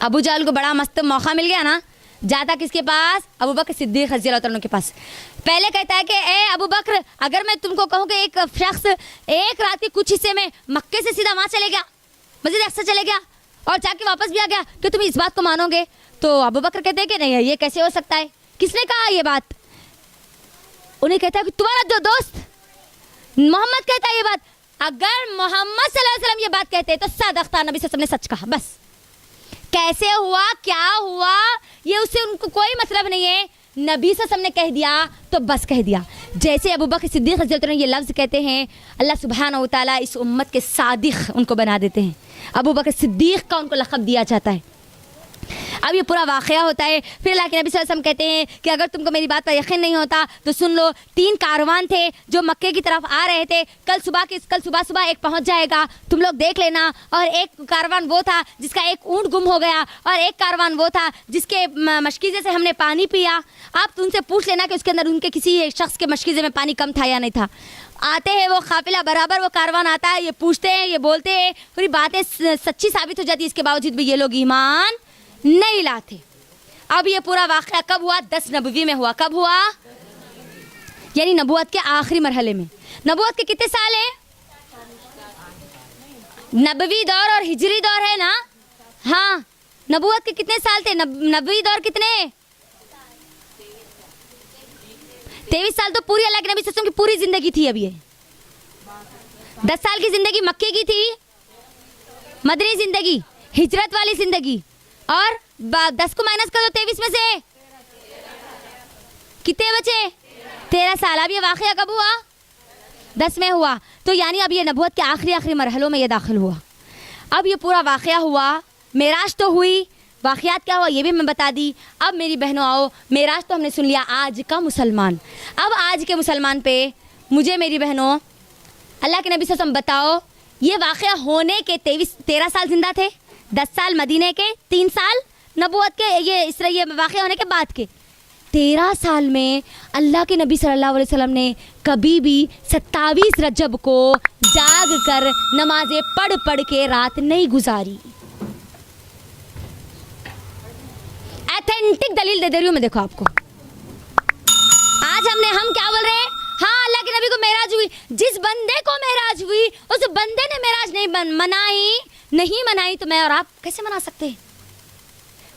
अबू जहल को बड़ा मस्त मौका मिल गया ना, जाता किसके पास? अबू बकर सिद्दीक़ रज़ियल्लाहु अन्हु के पास। पहले कहता है कि ए अबू बकर, अगर मैं तुमको कहूँ कि एक शख्स एक रात के कुछ हिस्से में मक्के से सीधा वहाँ चले गया, मस्जिद अक्सा चले गया और जाके वापस भी आ गया, कि तुम इस बात को मानोगे? तो अबू बकर कहते हैं कि नहीं, ये कैसे हो सकता है? किसने कहा ये बात? उन्हें कहता है कि तुम्हारा जो दोस्त मोहम्मद कहता है ये बात। अगर मोहम्मद सल्लल्लाहु अलैहि वसल्लम ये बात कहते तो सदक़ता, नबी सल्लल्लाहु अलैहि वसल्लम ने सच कहा। बस कैसे हुआ, क्या हुआ, ये उससे उनको कोई मतलब नहीं है। नबी सल्लल्लाहु अलैहि वसल्लम ने कह दिया तो बस कह दिया। जैसे अबू बकर सिद्दीक़ रज़ियल्लाहु अन्हु ये लफ्ज़ कहते हैं, अल्लाह सुब्हानहू व तआला इस उम्मत के सादिक़ उनको बना देते हैं। अबू बकर सिद्दीक़ का उनको लक़ब दिया जाता है। अब ये पूरा वाक़या होता है। फिर अल्लाह के नबी सल्लल्लाहु अलैहि वसल्लम कहते हैं कि अगर तुमको मेरी बात पर यकीन नहीं होता तो सुन लो, 3 कारवान थे जो मक्के की तरफ आ रहे थे। कल सुबह एक पहुंच जाएगा, तुम लोग देख लेना। और एक कारवान वो था जिसका एक ऊँट गुम हो गया, और एक कारवान वो था जिसके मशकीज़े से हमने पानी पिया। आप उनसे पूछ लेना कि उसके अंदर उनके किसी शख्स के मशकीज़े में पानी कम था या नहीं था। आते हैं वो काफिला बराबर, वो कारवान आता है, ये पूछते हैं, ये बोलते हैं, पूरी बातें सच्ची साबित हो जाती है। इसके बावजूद भी ये लोग ईमान नहीं लाते। अब ये पूरा वाक़या कब हुआ? 10 नबवी में हुआ। कब हुआ? यानी नबूवत के आखिरी मरहले में। नबूवत के कितने साल हैं? नबवी दौर और हिजरी दौर है ना। हाँ, नबूवत के कितने साल थे? नबवी दौर कितने? 23 साल तो पूरी अल्लाह के नबी सल्लल्लाहु अलैहि वसल्लम की पूरी जिंदगी थी। अब ये 10 साल की जिंदगी मक्के की थी, मदनी जिंदगी, हिजरत वाली जिंदगी, और 10 को माइनस कर दो 23 में से कितने बचे? 13 साल। अब ये वाक़या कब हुआ? 10 में हुआ। तो यानी अब ये नबूवत के आखिरी मरहलों में ये दाखिल हुआ। अब ये पूरा वाक़या हुआ, मेराज तो हुई, वाक़यात क्या हुआ ये भी मैं बता दी। अब मेरी बहनों आओ, मेराज तो हमने सुन लिया, आज का मुसलमान। अब आज के मुसलमान पे मुझे मेरी बहनों अल्लाह के नबी सल्लल्लाहु अलैहि वसल्लम बताओ, ये वाक़या होने के 13 साल जिंदा थे, 10 साल मदीने के, 3 साल नबूवत के, ये वाक़या होने के बाद के 13 साल में अल्लाह के नबी सल्लल्लाहु अलैहि वसल्लम ने कभी भी 27 रजब को जाग कर नमाजें पढ़ के रात नहीं गुजारी। ऑथेंटिक दलील दे रही हूँ मैं, देखो आपको। आज हम क्या बोल रहे हैं? हाँ, अल्लाह के नबी को मेराज हुई। जिस बंदे को मेराज हुई उस बंदे ने मेराज नहीं मनाई तो मैं और आप कैसे मना सकते हैं?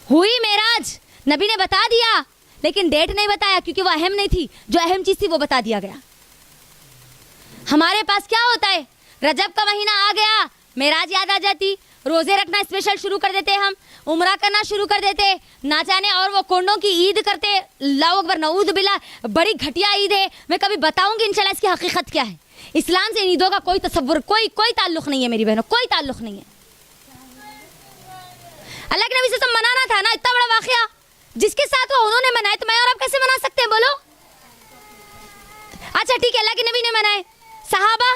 हुई मेराज, नबी ने बता दिया, लेकिन डेट नहीं बताया क्योंकि वो अहम नहीं थी। जो अहम चीज़ थी वो बता दिया गया। हमारे पास क्या होता है, रजब का महीना आ गया, मेराज याद आ जाती, रोजे रखना स्पेशल शुरू कर देते, हम उम्रा करना शुरू कर देते, ना जाने और वो कोंडों की ईद करते। अल्लाह अकबर, नऊद बिल्ला, बड़ी घटिया ईद है। मैं कभी बताऊंगी इंशाल्लाह इसकी हकीकत क्या है। इस्लाम से इन ईदों का कोई तसव्वुर, कोई ताल्लुक नहीं है मेरी बहनों, कोई ताल्लुक नहीं है। अल्लाह के नबी से मनाना था ना, इतना बड़ा वाकया जिसके साथ वो उन्होंने मनाए, तो मैं और आप कैसे मना सकते हैं बोलो? अच्छा ठीक है, अल्लाह के नबी ने मनाए, सहाबा,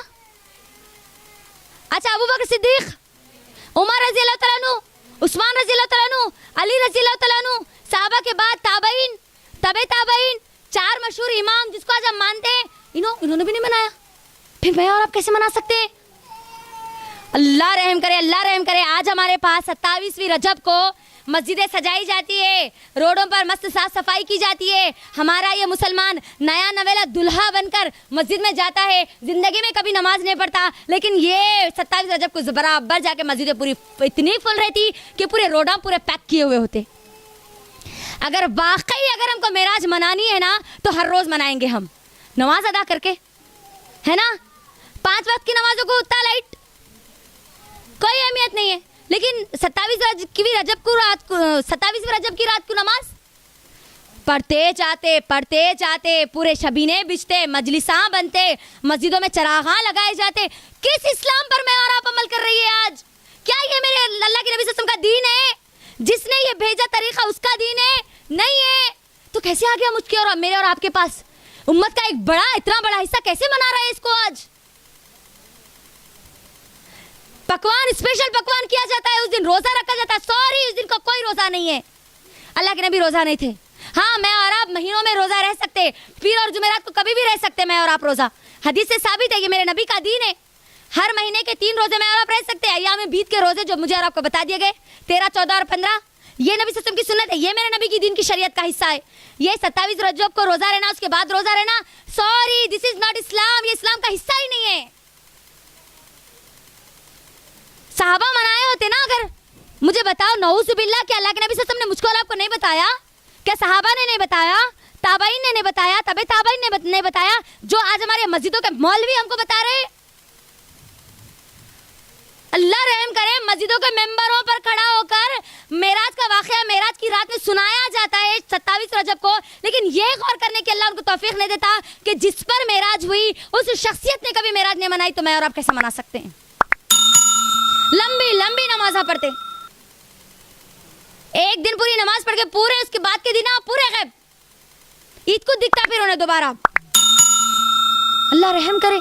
अच्छा अबू बकर सिद्दीक, उमर रज़ी अल्लाह तआला अन्हु, उस्मान रज़ी अल्लाह तआला अन्हु, अली रज़ी अल्लाह तआला अन्हु, सहाबा के बाद ताबईन, तबे ताबईन, 4 मशहूर इमाम जिसको आज हम मानते हैं, इन्होंने भी नहीं मनाया, फिर मैं और आप कैसे मना सकते हैं? अल्लाह रहम करे, अल्लाह रहम करे। आज हमारे पास 27वीं रजब को मस्जिदें सजाई जाती है, रोडों पर मस्त साफ सफाई की जाती है। हमारा ये मुसलमान नया नवेला दुल्हा बनकर मस्जिद में जाता है, जिंदगी में कभी नमाज नहीं पढ़ता, लेकिन ये 27 रजब को बराबर जाके मस्जिदें पूरी इतनी फुल रहती कि पूरे रोडा पूरे पैक किए हुए होते। अगर वाकई अगर हमको मेराज मनानी है ना, तो हर रोज मनाएंगे हम, नमाज अदा करके, है ना। 5 वक्त की नमाजों को उतना लाइट कोई अहमियत नहीं है, लेकिन 27वीं रजब की रात को नमाज पढ़ते जाते पूरे शबीने बिछते, मजलिसा बनते, मस्जिदों में चरागां लगाए जाते। किस इस्लाम पर मैं और आप अमल कर रही है आज? क्या ये मेरे अल्लाह के नबी सल्लल्लाहु अलैहि वसल्लम का दीन है? जिसने ये भेजा तरीका उसका दीन है? नहीं है। तो कैसे आ गया मुझके और मेरे और आपके पास? उम्मत का एक बड़ा, इतना बड़ा हिस्सा कैसे मना रहा है इसको आज? पकवान, स्पेशल पकवान किया जाता है, उस दिन रोजा रखा जाता है। सॉरी, उस दिन का कोई रोजा नहीं है, अल्लाह के नबी रोजा नहीं थे। हाँ, मैं और आप महीनों में रोजा रह सकते, पीर और जुमेरात को कभी भी रह सकते, मैं और आप रोजा, हदीस से साबित है, ये मेरे नबी का दीन है। हर महीने के 3 रोजे मैं और आप रह सकते हैं। अय्याम बीत के रोजे जो मुझे और आपको बता दिए गए, 13, 14 और 15, ये नबी सल्लल्लाहु अलैहि वसल्लम की सुन्नत है, ये मेरे नबी की दीन की शरीयत का हिस्सा है। ये 27 रजब को रोजा रहना, उसके बाद रोजा रहना, सॉरी, दिस इज नॉट इस्लाम, ये इस्लाम का हिस्सा ही नहीं है। सहाबा मनाए होते ना, अगर मुझे बताओ, नऊज़ुबिल्लाह, क्या अल्लाह के नबी सल्लल्लाहु अलैहि वसल्लम ने मुझको और आपको नहीं बताया? क्या सहाबा ने नहीं बताया? ताबईन ने नहीं बताया? तबे ताबईन ने नहीं बताया? जो आज हमारे मस्जिदों के मौलवी हमको बता रहे। अल्लाह रहम करे, मस्जिदों के मेंबरों पर खड़ा होकर मेराज का वाकया मेराज की रात में सुनाया जाता है 27 रजब को, लेकिन ये गौर करने की अल्लाह उनको तौफीक नहीं देता कि जिस पर मेराज हुई उस शख्सियत ने कभी मेराज नहीं मनाई, तो मैं और आप कैसे मना सकते हैं? लंबी लंबी नमाज़ पढ़ते, एक दिन पूरी नमाज पढ़ के पूरे उसके बाद के दिन पूरे गैब, ईद को दिखता फिर उन्हें दोबारा। अल्लाह रहम करे,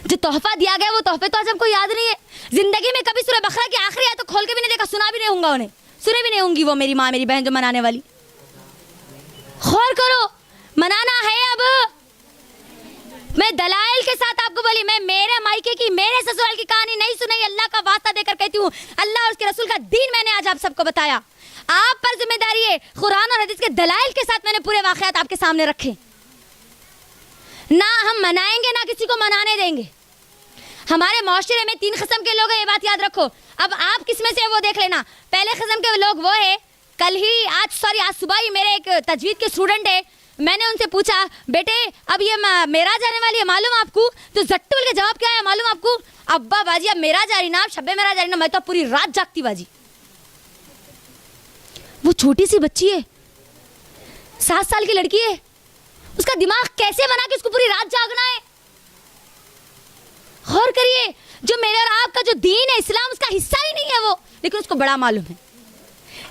जो तोहफा दिया गया वो तोहफे तो आज हमको याद नहीं है। जिंदगी में कभी सूरह बकरा की आखिरी आयत तो खोल के भी नहीं देखा, सुना भी नहीं होगा उन्हें, सुने भी नहीं होंगी वो मेरी माँ मेरी बहन जो मनाने वाली। गौर करो, मनाना है। अब मैं दलाइल के साथ आपको बोली, मैं मेरे मायके की, मेरे ससुराल की कहानी नहीं सुनाई, अल्लाह का वास्ता देकर कहती हूँ, अल्लाह और उसके रसूल का दीन मैंने आज आप सबको बताया। आप पर जिम्मेदारी है, कुरान और हदीस के दलाइल के साथ मैंने पूरे वाकयात आपके सामने रखे। ना हम मनाएंगे ना किसी को मनाने देंगे। हमारे माशरे में 3 किस्म के लोग हैं, ये बात याद रखो। अब आप किसमें से वो देख लेना। पहले किस्म के लोग वो है, आज सुबह ही मेरे एक तजवीद के स्टूडेंट है, मैंने उनसे पूछा, बेटे अब ये मेराज आने वाली है मालूम आपको? तो झट्टू बोल के जवाब क्या है मालूम आपको? अब्बा बाजी अब मेराज आ रही ना, शब्बे मेराज आ रही ना, मैं तो पूरी रात जागती बाजी। वो छोटी सी बच्ची है, 7 साल की लड़की है, उसका दिमाग कैसे बना कि उसको पूरी रात जागना है? गौर करिए, जो मेरे और आपका जो दीन है इस्लाम, उसका हिस्सा ही नहीं है वो, लेकिन उसको बड़ा मालूम है।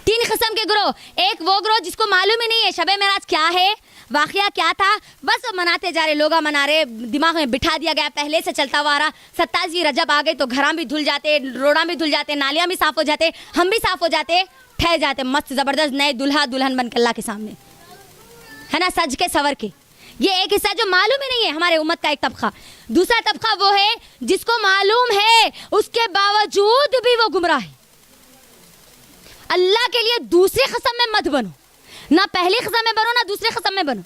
3 किस्म के ग्रोह, एक वो ग्रोह जिसको मालूम ही नहीं है शबे मेराज क्या है, वाकया क्या था, बस मनाते जा रहे, लोग मना रहे, दिमाग में बिठा दिया गया, पहले से चलता हुआ रहा। 27वीं रजब आ गई तो घरां भी धुल जाते, रोड़ा भी धुल जाते, नालियां भी साफ हो जाते, हम भी साफ हो जाते, ठहर जाते मस्त जबरदस्त नए दुल्हा दुल्हन बन के अल्लाह के सामने, है ना, सज के सवर के। ये एक हिस्सा जो मालूम ही नहीं है हमारे उम्मत का एक तबका। दूसरा तबका वो है जिसको मालूम है उसके बावजूद भी वो गुमराह है। अल्लाह के लिए दूसरी कसम में मत बनो, ना पहली कसम में बनो ना दूसरी कसम में बनो।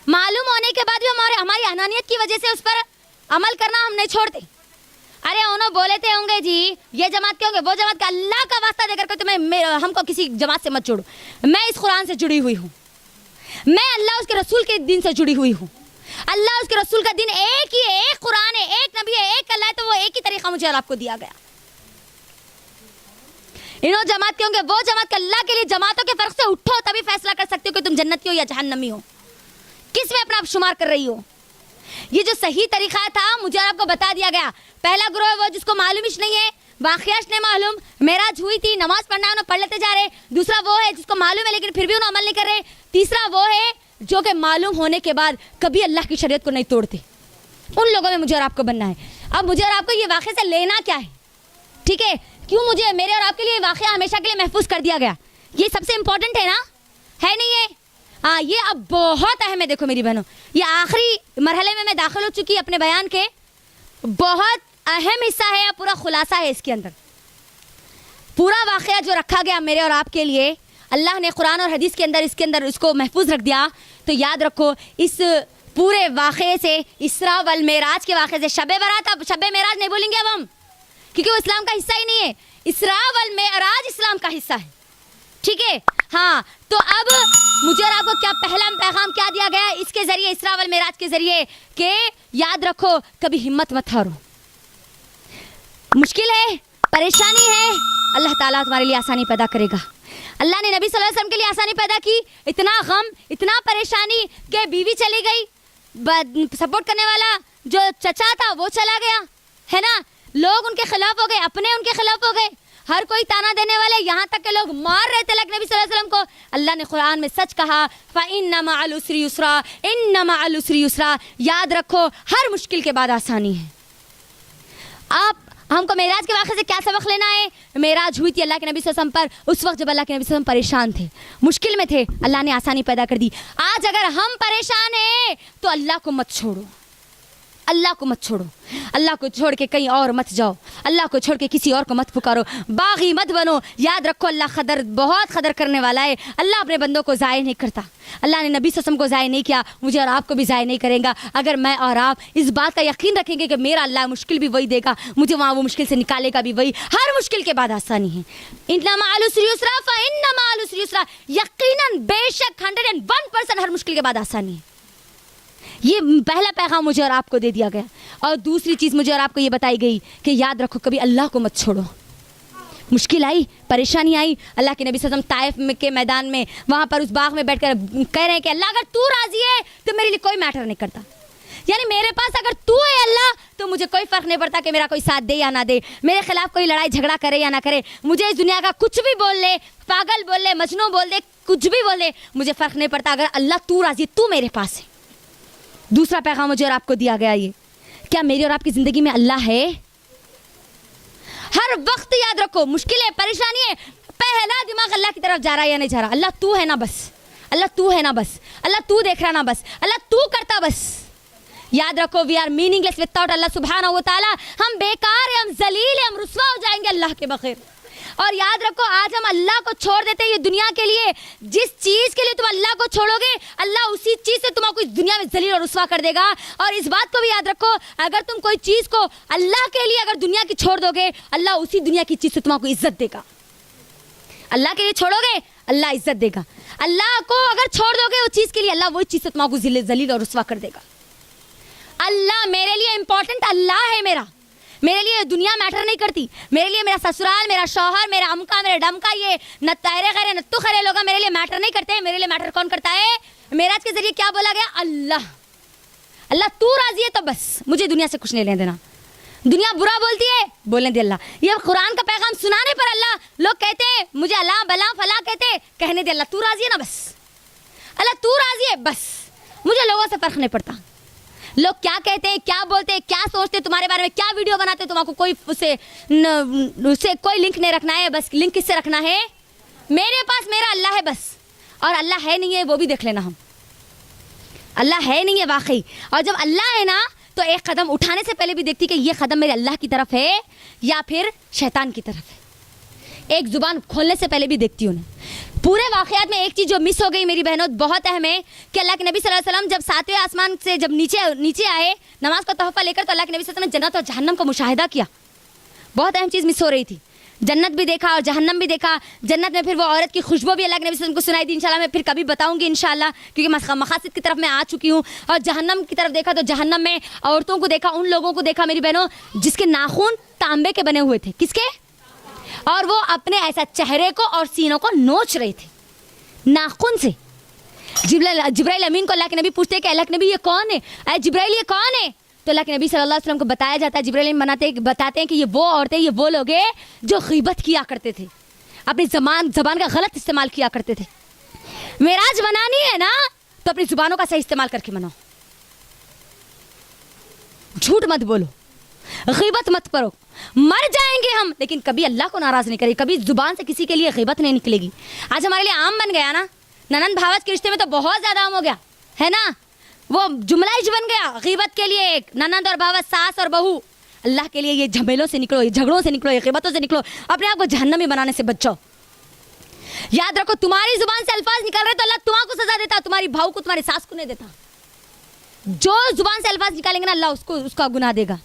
मालूम होने के बाद भी हमारी अनानियत की वजह से उस पर अमल करना हम नहीं छोड़ते। अरे उन्होंने बोले थे होंगे जी ये जमात के होंगे वो जमात का, अल्लाह का वास्ता देकर के तुम्हें हमको किसी जमात से मत जोड़ो। मैं इस कुरान से जुड़ी हुई हूँ, मैं अल्लाह उसके रसूल के दिन से जुड़ी हुई हूँ। अल्लाह उसके रसूल का दिन एक ही है, एक कुरान है, एक नबी है, एक अल्लाह है, तो वो एक ही तरीका मुझे और आपको दिया गया। इन्हों जमात के होंगे, वो जमात के, अल्लाह के लिए जमातों के फर्क से उठो, तभी फैसला कर सकते हो कि तुम जन्नती हो या जहन्नमी हो, किस में अपना आप शुमार कर रही हो। ये जो सही तरीका था मुझे और आपको बता दिया गया। पहला ग्रोह है वो जिसको मालूम ही नहीं है, वाक़ियात नहीं मालूम, मेराज हुई थी, नमाज पढ़ना उन्हें पढ़ लेते जा रहे। दूसरा वो है जिसको मालूम है लेकिन फिर भी उन्हें अमल नहीं कर रहे। तीसरा वो है जो कि मालूम होने के बाद कभी अल्लाह की शरीयत को नहीं तोड़ते। उन लोगों में मुझे और आपको बनना है। अब मुझे और आपको ये वाक़े से लेना क्या है, ठीक है, क्यों मुझे मेरे और आपके लिए वाक़या हमेशा के लिए महफूज कर दिया गया, ये सबसे इंपॉर्टेंट है ना, है नहीं है? हाँ, ये अब बहुत अहम है। देखो मेरी बहनों, ये आखिरी मरहले में मैं दाखिल हो चुकी अपने बयान के, बहुत अहम हिस्सा है, पूरा खुलासा है इसके अंदर। पूरा वाक़या जो रखा गया मेरे और आपके लिए, अल्लाह ने कुरान और हदीस के अंदर इसके अंदर इसको महफूज रख दिया। तो याद रखो, इस पूरे वाक़े से, इसरा वल मेराज के वाक़े से, शब बरात, अब शब मेराज नहीं बोलेंगे अब हम, क्योंकि वो इस्लाम का हिस्सा ही नहीं है। इसरा वल मेराज इस्लाम का हिस्सा है, ठीक है। हाँ, तो अब मुझे और आपको क्या पहला पैगाम क्या दिया गया है इसके जरिए, इसरा वल मेराज के जरिए, कि याद रखो कभी हिम्मत मत हारो। मुश्किल है, परेशानी है, अल्लाह ताला तुम्हारे लिए आसानी पैदा करेगा। अल्लाह ने नबी सल्लल्लाहु अलैहि वसल्लम के लिए आसानी पैदा की। इतना गम, इतना परेशानी कि बीवी चली गई, सपोर्ट करने वाला जो चचा था वो चला गया, है ना, लोग उनके खिलाफ हो गए, अपने उनके खिलाफ हो गए, हर कोई ताना देने वाले, यहाँ तक के लोग मार रहे थे नबी सल्लल्लाहु अलैहि वसल्लम को। अल्लाह ने कुरान में सच कहा, फ़इन्न मअल उसरि युस्रा, इन्न मअल उसरि युस्रा। याद रखो हर मुश्किल के बाद आसानी है। आप हमको मेराज के वाक़े से क्या सबक लेना है? मेराज हुई थी अल्लाह के नबी सल्लल्लाहु अलैहि वसल्लम पर, उस वक्त जब अल्लाह के नबी सल्लल्लाहु अलैहि वसल्लम परेशान थे, मुश्किल में थे, अल्लाह ने आसानी पैदा कर दी। आज अगर हम परेशान हैं तो अल्लाह को मत छोड़ो, अल्लाह को मत छोड़ो, अल्लाह को छोड़ के कहीं और मत जाओ, अल्लाह को छोड़ के किसी और को मत पुकारो, बागी मत बनो। याद रखो अल्लाह कदर, बहुत कदर करने वाला है। अल्लाह अपने बंदों को ज़ाय नहीं करता। अल्लाह ने नबी सल्लल्लाहु अलैहि वसल्लम को ज़ाय नहीं किया, मुझे और आपको भी ज़ाय नहीं करेगा। अगर मैं और आप इस बात का यकीन रखेंगे कि मेरा अल्लाह मुश्किल भी वही देगा, मुझे वहाँ वो मुश्किल से निकालेगा भी वही। हर मुश्किल के बाद आसानी है। इन्ना मअल उसरि युस्रा फ़इन्न मअल उसरि युस्रा। यकीनन, बेशक 101% हर मुश्किल के बाद आसानी है। ये पहला पैगाम मुझे और आपको दे दिया गया। और दूसरी चीज़ मुझे और आपको ये बताई गई कि याद रखो कभी अल्लाह को मत छोड़ो। मुश्किल आई, परेशानी आई, अल्लाह के नबी सल्लल्लाहु अलैहि वसल्लम ताइफ के मैदान में, वहाँ पर उस बाग में बैठकर कह रहे हैं कि अल्लाह अगर तू राज़ी है तो मेरे लिए कोई मैटर नहीं करता, यानी मेरे पास अगर तू है अल्लाह तो मुझे कोई फ़र्क नहीं पड़ता कि मेरा कोई साथ दे या ना दे, मेरे खिलाफ कोई लड़ाई झगड़ा करे या ना करे, मुझे इस दुनिया का कुछ भी बोल ले, पागल बोल ले, मजनू बोल दे, कुछ भी बोल दे, मुझे फ़र्क नहीं पड़ता। अगर अल्लाह तू राज़ी, तू मेरे पास है। दूसरा पैगाम मुझे और आपको दिया गया, ये क्या मेरी और आपकी ज़िंदगी में अल्लाह है? हर वक्त याद रखो, मुश्किल है, परेशानी है, पहला दिमाग अल्लाह की तरफ जा रहा है या नहीं जा रहा? अल्लाह तू है ना बस, अल्लाह तू है ना बस, अल्लाह तू देख रहा ना बस, अल्लाह तू करता बस। याद रखो, वी आर मीनिंगलेस विदाउट अल्लाह सुब्हानहू व तआला। हम बेकार हैं, हम जलील हैं, हम रुस्वा हो जाएंगे अल्लाह के बगैर। और याद रखो, आज हम अल्लाह को छोड़ देते हैं ये दुनिया के लिए। जिस चीज़ के लिए तुम अल्लाह को छोड़ोगे, अल्लाह उसी चीज़ से तुम्हारा इस दुनिया में जलील और रुस्वा कर देगा। और इस बात को भी याद रखो, अगर तुम कोई चीज़ को अल्लाह के लिए अगर दुनिया की छोड़ दोगे, अल्लाह उसी दुनिया की चीज़ से तुम्हारा इज्जत देगा। अल्लाह के लिए छोड़ोगे, अल्लाह इज्जत देगा। अल्लाह को अगर छोड़ दोगे उस चीज़ के लिए, अल्लाह वही चीज़ से तुम्हारा जलील और रुस्वा कर देगा। अल्लाह मेरे लिए इंपॉर्टेंट, अल्लाह है मेरा, मेरे लिए दुनिया मैटर नहीं करती। मेरे लिए मेरा ससुराल, मेरा शौहर, मेरा अमका, मेरा डमका, ये न तायरे खैरे नत्तू खैरे लोग मेरे लिए मैटर नहीं करते। मेरे लिए मैटर कौन करता है? मेराज के जरिए क्या बोला गया? अल्लाह। अल्लाह तू राजी है तो बस, मुझे दुनिया से कुछ नहीं लेने देना। दुनिया बुरा बोलती है, बोलने दे अल्लाह। ये कुरान का पैगाम सुनाने पर अल्लाह, लोग कहते हैं मुझे अल्लाह बला फला कहते, कहने दे अल्लाह तू राजी है ना बस, अल्लाह तू राजी है बस, मुझे लोगों से फ़र्क नहीं पड़ता। लोग क्या कहते हैं, क्या बोलते हैं, क्या सोचते हैं तुम्हारे बारे में, क्या वीडियो बनाते हैं, तुम्हारा कोई उससे कोई लिंक नहीं रखना है। बस लिंक किससे रखना है? मेरे पास मेरा अल्लाह है बस। और अल्लाह है नहीं है वो भी देख लेना, हम अल्लाह है नहीं है वाकई। और जब अल्लाह है ना तो एक कदम उठाने से पहले भी देखती कि ये कदम मेरे अल्लाह की तरफ है या फिर शैतान की तरफ है। एक ज़ुबान खोलने से पहले भी देखती हूँ। पूरे वाक़यात में एक चीज़ जो मिस हो गई मेरी बहनों, बहुत अहम है कि अल्लाह के नबी सल्लल्लाहु अलैहि वसल्लम जब 7वें आसमान से जब नीचे आए नमाज का तोहफ़ा लेकर, तो अल्लाह के नबी सल्लल्लाहु अलैहि वसल्लम ने जन्नत और जहन्नम का मुशाहिदा किया। बहुत अहम चीज़ मिस हो रही थी। जन्नत भी देखा और जहन्नम भी देखा। जन्नत में फिर वो औरत की खुशबू भी अल्लाह के नबी को सुनाई दी। इंशाल्लाह मैं फिर कभी बताऊंगी इंशाल्लाह, क्योंकि मकासद की तरफ मैं आ चुकी हूँ। और जहन्नम की तरफ देखा तो जहन्नम में औरतों को देखा, उन लोगों को देखा मेरी बहनों जिसके नाखून तांबे के बने हुए थे। किसके? और वो अपने ऐसा चेहरे को और सीनों को नोच रहे थे नाखून से। जिब्राइल अमीन को अल्लाह के नबी पूछते हैं कि अल्लाह के नबी ये कौन है? अरे जिब्राइल ये कौन है? तो अल्लाह के नबी सल्लल्लाहु अलैहि वसल्लम को बताया जाता है, जिब्राइल बताते हैं कि ये वो औरतें, ये वो लोग हैं जो ग़ीबत किया करते थे, अपनी ज़बान का गलत इस्तेमाल किया करते थे। मेराज मनानी है ना तो अपनी ज़ुबानों का सही इस्तेमाल करके मनाओ, झूठ मत बोलो, ग़ीबत मत करो। मर जाएंगे हम लेकिन कभी अल्लाह को नाराज़ नहीं करेंगे, कभी ज़ुबान से किसी के लिए ग़ीबत नहीं निकलेगी। आज हमारे लिए आम बन गया ना, ननंद भावज के रिश्ते में तो बहुत ज़्यादा आम हो गया है ना, वो जुमला ही बन गया ग़ीबत के लिए। एक ननंद और भावज, सास और बहू, अल्लाह के लिए ये झमेलों से निकलो, ये झगड़ों से निकलो, ये ग़ीबतों से निकलो, अपने आप को जहन्नमी बनाने से बचो। याद रखो, तुम्हारी जुबान से अल्फाज निकल रहे तो अल्लाह तुम्हारा को सजा देता, तुम्हारी भाव को, तुम्हारी सास को नहीं देता। जो जुबान से अल्फाज निकालेंगे ना अल्लाह उसका गुनाह देगा।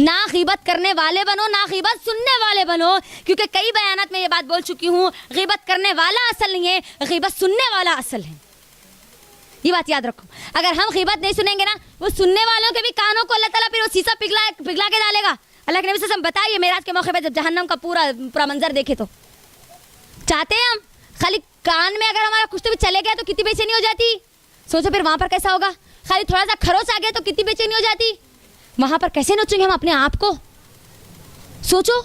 ना ग़ीबत करने वाले बनो, ना ग़ीबत सुनने वाले बनो, क्योंकि कई बयानात में ये बात बोल चुकी हूँ, ग़ीबत करने वाला असल नहीं है, ग़ीबत सुनने वाला असल है। ये बात याद रखो। अगर हम ग़ीबत नहीं सुनेंगे ना, वो सुनने वालों के भी कानों को अल्लाह ताला फिर वो शीशा पिघला के डालेगा। अल्लाह के नबी सल्लल्लाहु अलैहि वसल्लम बताइए मेराज के मौके पर जब जहन्नम का पूरा मंजर देखे तो चाहते हैं हम खाली कान में अगर हमारा कुछ तो भी चले गया तो कितनी बेचैनी हो जाती। सोचो फिर वहाँ पर कैसा होगा। खाली थोड़ा सा खरोच आ गया तो कितनी बेचैनी हो जाती। वहाँ पर कैसे नोचेंगे हम अपने आप को, सोचो।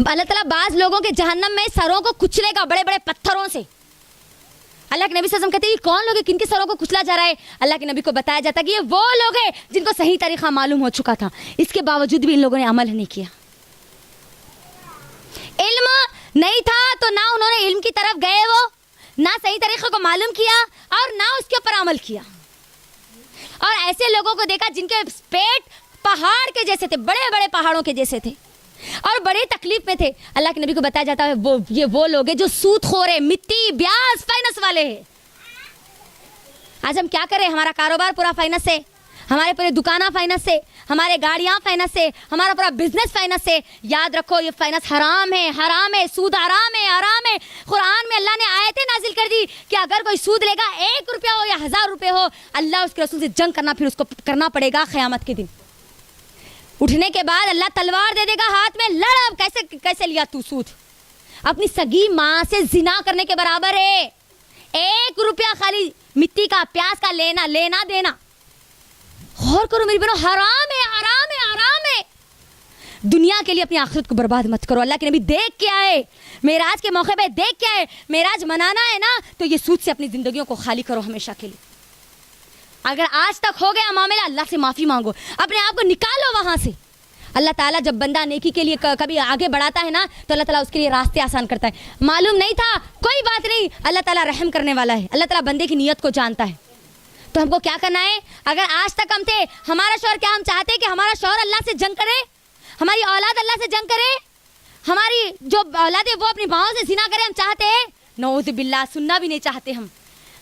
अल्लाह ताला बाज लोगों के जहन्नम में सरों को कुचलेगा बड़े बड़े पत्थरों से। अल्लाह के नबी सल्लल्लाहु अलैहि वसल्लम कहते हैं ये कौन लोग हैं, किनके सरों को कुचला जा रहा है? अल्लाह के नबी को बताया जाता है कि ये वो लोग हैं जिनको सही तरीका मालूम हो चुका था, इसके बावजूद भी इन लोगों ने अमल नहीं किया। इल्म नहीं था तो ना उन्होंने इल्म की तरफ गए, वो ना सही तरीके को मालूम किया और ना उसके ऊपर अमल किया। और ऐसे लोगों को देखा जिनके पेट पहाड़ के जैसे थे, बड़े बड़े पहाड़ों के जैसे थे और बड़ी तकलीफ में थे। अल्लाह के नबी को बताया जाता है ये वो लोग हैं जो सूदखोर है, मिट्टी, ब्याज, फाइनेंस वाले हैं। आज हम क्या करें? हमारा कारोबार पूरा फाइनेंस से, हमारे पूरे दुकाना फाइनेंस से, हमारे गाड़ियाँ फाइनेंस से, हमारा पूरा बिजनेस फाइनेंस से। याद रखो ये फाइनेंस हराम है, हराम है, सूद हराम है, हराम है। कुरान में अल्लाह ने आयतें नाजिल कर दी कि अगर कोई सूद लेगा 1 रुपया हो या 1000 रुपये हो, अल्लाह उसके रसूल से जंग करना फिर उसको करना पड़ेगा क़यामत के दिन। उठने के बाद अल्लाह तलवार दे देगा हाथ में, लड़। अब कैसे लिया तू सूद? अपनी सगी माँ से जिना करने के बराबर है। 1 रुपया खाली मिट्टी का, प्याज का लेना देना। गौर करो मेरी बहनों, हराम है, हराम है, हराम है। दुनिया के लिए अपनी आखिरत को बर्बाद मत करो। अल्लाह के नबी देख के आए, मेराज के मौके पे देख के आए। मेराज मनाना है ना तो ये सूद से अपनी जिंदगियों को खाली करो हमेशा के लिए। अगर आज तक हो गया मामला, अल्लाह से माफ़ी मांगो, अपने आप को निकालो वहाँ से। अल्लाह ताला जब बंदा नेकी के लिए कभी आगे बढ़ाता है ना तो अल्लाह ताला उसके लिए रास्ते आसान करता है। मालूम नहीं था, कोई बात नहीं, अल्लाह ताला रहम करने वाला है। अल्लाह ताला बंदे की नीयत को जानता है। तो हमको क्या करना है? अगर आज तक हम थे, हमारा शौहर, क्या हम चाहते हैं कि हमारा शौहर अल्लाह से जंग करे, हमारी औलाद अल्लाह से जंग करे, हमारी जो औलाद है वो अपनी माओं से जिना करे? हम चाहते हैं? नऊज़ बिल्लाह, सुनना भी नहीं चाहते हम।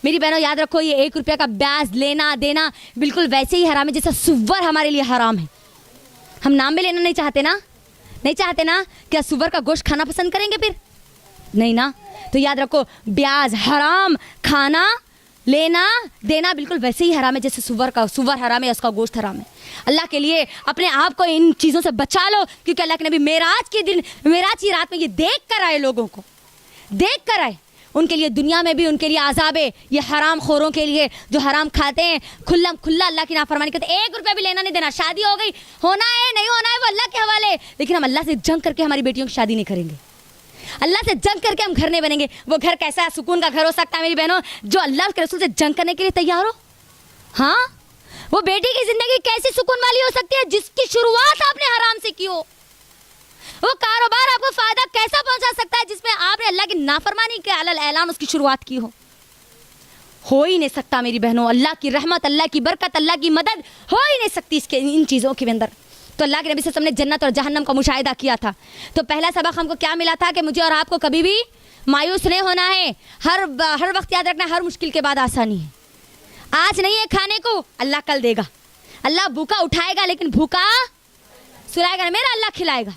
मेरी बहनों याद रखो, ये 1 रुपया का ब्याज लेना देना बिल्कुल वैसे ही हराम है जैसा सुअर हमारे लिए हराम है। हम नाम भी लेना नहीं चाहते ना, नहीं चाहते ना? क्या सुअर का गोश्त खाना पसंद करेंगे फिर? नहीं ना। तो याद रखो, ब्याज हराम, खाना लेना देना बिल्कुल वैसे ही हराम है जैसे सुअर हराम है, उसका गोश्त हराम है। अल्लाह के लिए अपने आप को इन चीज़ों से बचा लो, क्योंकि अल्लाह के नबी मेराज की रात में ये देख कर आए, लोगों को देख कर आए। उनके लिए दुनिया में भी उनके लिए आज़ाब है। ये हराम खोरों के लिए जो हराम खाते हैं, खुल्ला अल्लाह की नाफरमानी करते, 1 रुपया भी लेना नहीं देना। शादी हो गई, होना है नहीं होना है वो अल्लाह के हवाले, लेकिन हम अल्लाह से जंग करके हमारी बेटियों की शादी नहीं करेंगे। अल्लाह से जंग करके हम घर नहीं बनेंगे। वो घर कैसा सुकून का घर हो सकता है मेरी बहनों, जो अल्लाह के रसूल से जंग करने के लिए तैयार हो? हाँ, वो बेटी की जिंदगी कैसी सुकून वाली हो सकती है जिसकी शुरुआत आपने हराम से की हो? वो कारोबार आपको फायदा कैसा पहुंचा सकता है जिसमें आपने अल्लाह की नाफरमानी के अलल ऐलान उसकी शुरुआत की हो ही नहीं सकता मेरी बहनों। अल्लाह की रहमत, अल्लाह की बरकत, अल्लाह की मदद हो ही नहीं सकती इसके इन चीज़ों के अंदर। तो अल्लाह के नबी सल्लल्लाहु अलैहि वसल्लम ने जन्नत और जहन्नम का मुशाहिदा किया था। तो पहला सबक हमको क्या मिला था कि मुझे और आपको कभी भी मायूस नहीं होना है। हर वक्त याद रखना, हर मुश्किल के बाद आसानी है। आज नहीं है खाने को, अल्लाह कल देगा। अल्लाह भूखा उठाएगा लेकिन भूखा सुलाएगा, मेरा अल्लाह खिलाएगा।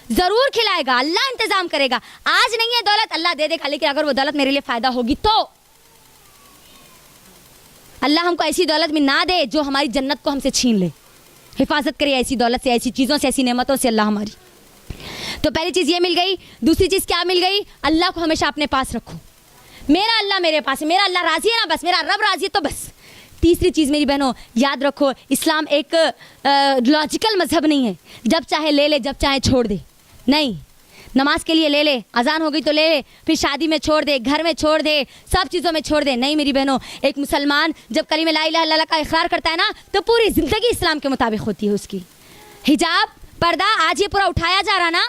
जरूर खिलाएगा, अल्लाह इंतजाम करेगा। आज नहीं है दौलत, अल्लाह दे देगा, लेकिन अगर वो दौलत मेरे लिए फायदा होगी तो अल्लाह हमको ऐसी दौलत में ना दे जो हमारी जन्नत को हमसे छीन ले। हिफाजत करे ऐसी दौलत से, ऐसी चीज़ों से, ऐसी नेमतों से अल्लाह हमारी। तो पहली चीज़ ये मिल गई। दूसरी चीज़ क्या मिल गई? अल्लाह को हमेशा अपने पास रखो। मेरा अल्लाह मेरे पास है, मेरा अल्लाह राजी है ना, बस मेरा रब राजी है तो बस। तीसरी चीज़ मेरी बहनों याद रखो, इस्लाम एक लॉजिकल मजहब नहीं है, जब चाहे ले ले, जब चाहे छोड़ दे। नहीं, नमाज के लिए ले ले, अजान हो गई तो ले ले, फिर शादी में छोड़ दे, घर में छोड़ दे, सब चीज़ों में छोड़ दे। नहीं मेरी बहनों, एक मुसलमान जब कलीमा ला इलाहा इल्लल्लाह का इकरार करता है ना, तो पूरी ज़िंदगी इस्लाम के मुताबिक होती है उसकी। हिजाब, पर्दा, आज ये पूरा उठाया जा रहा ना,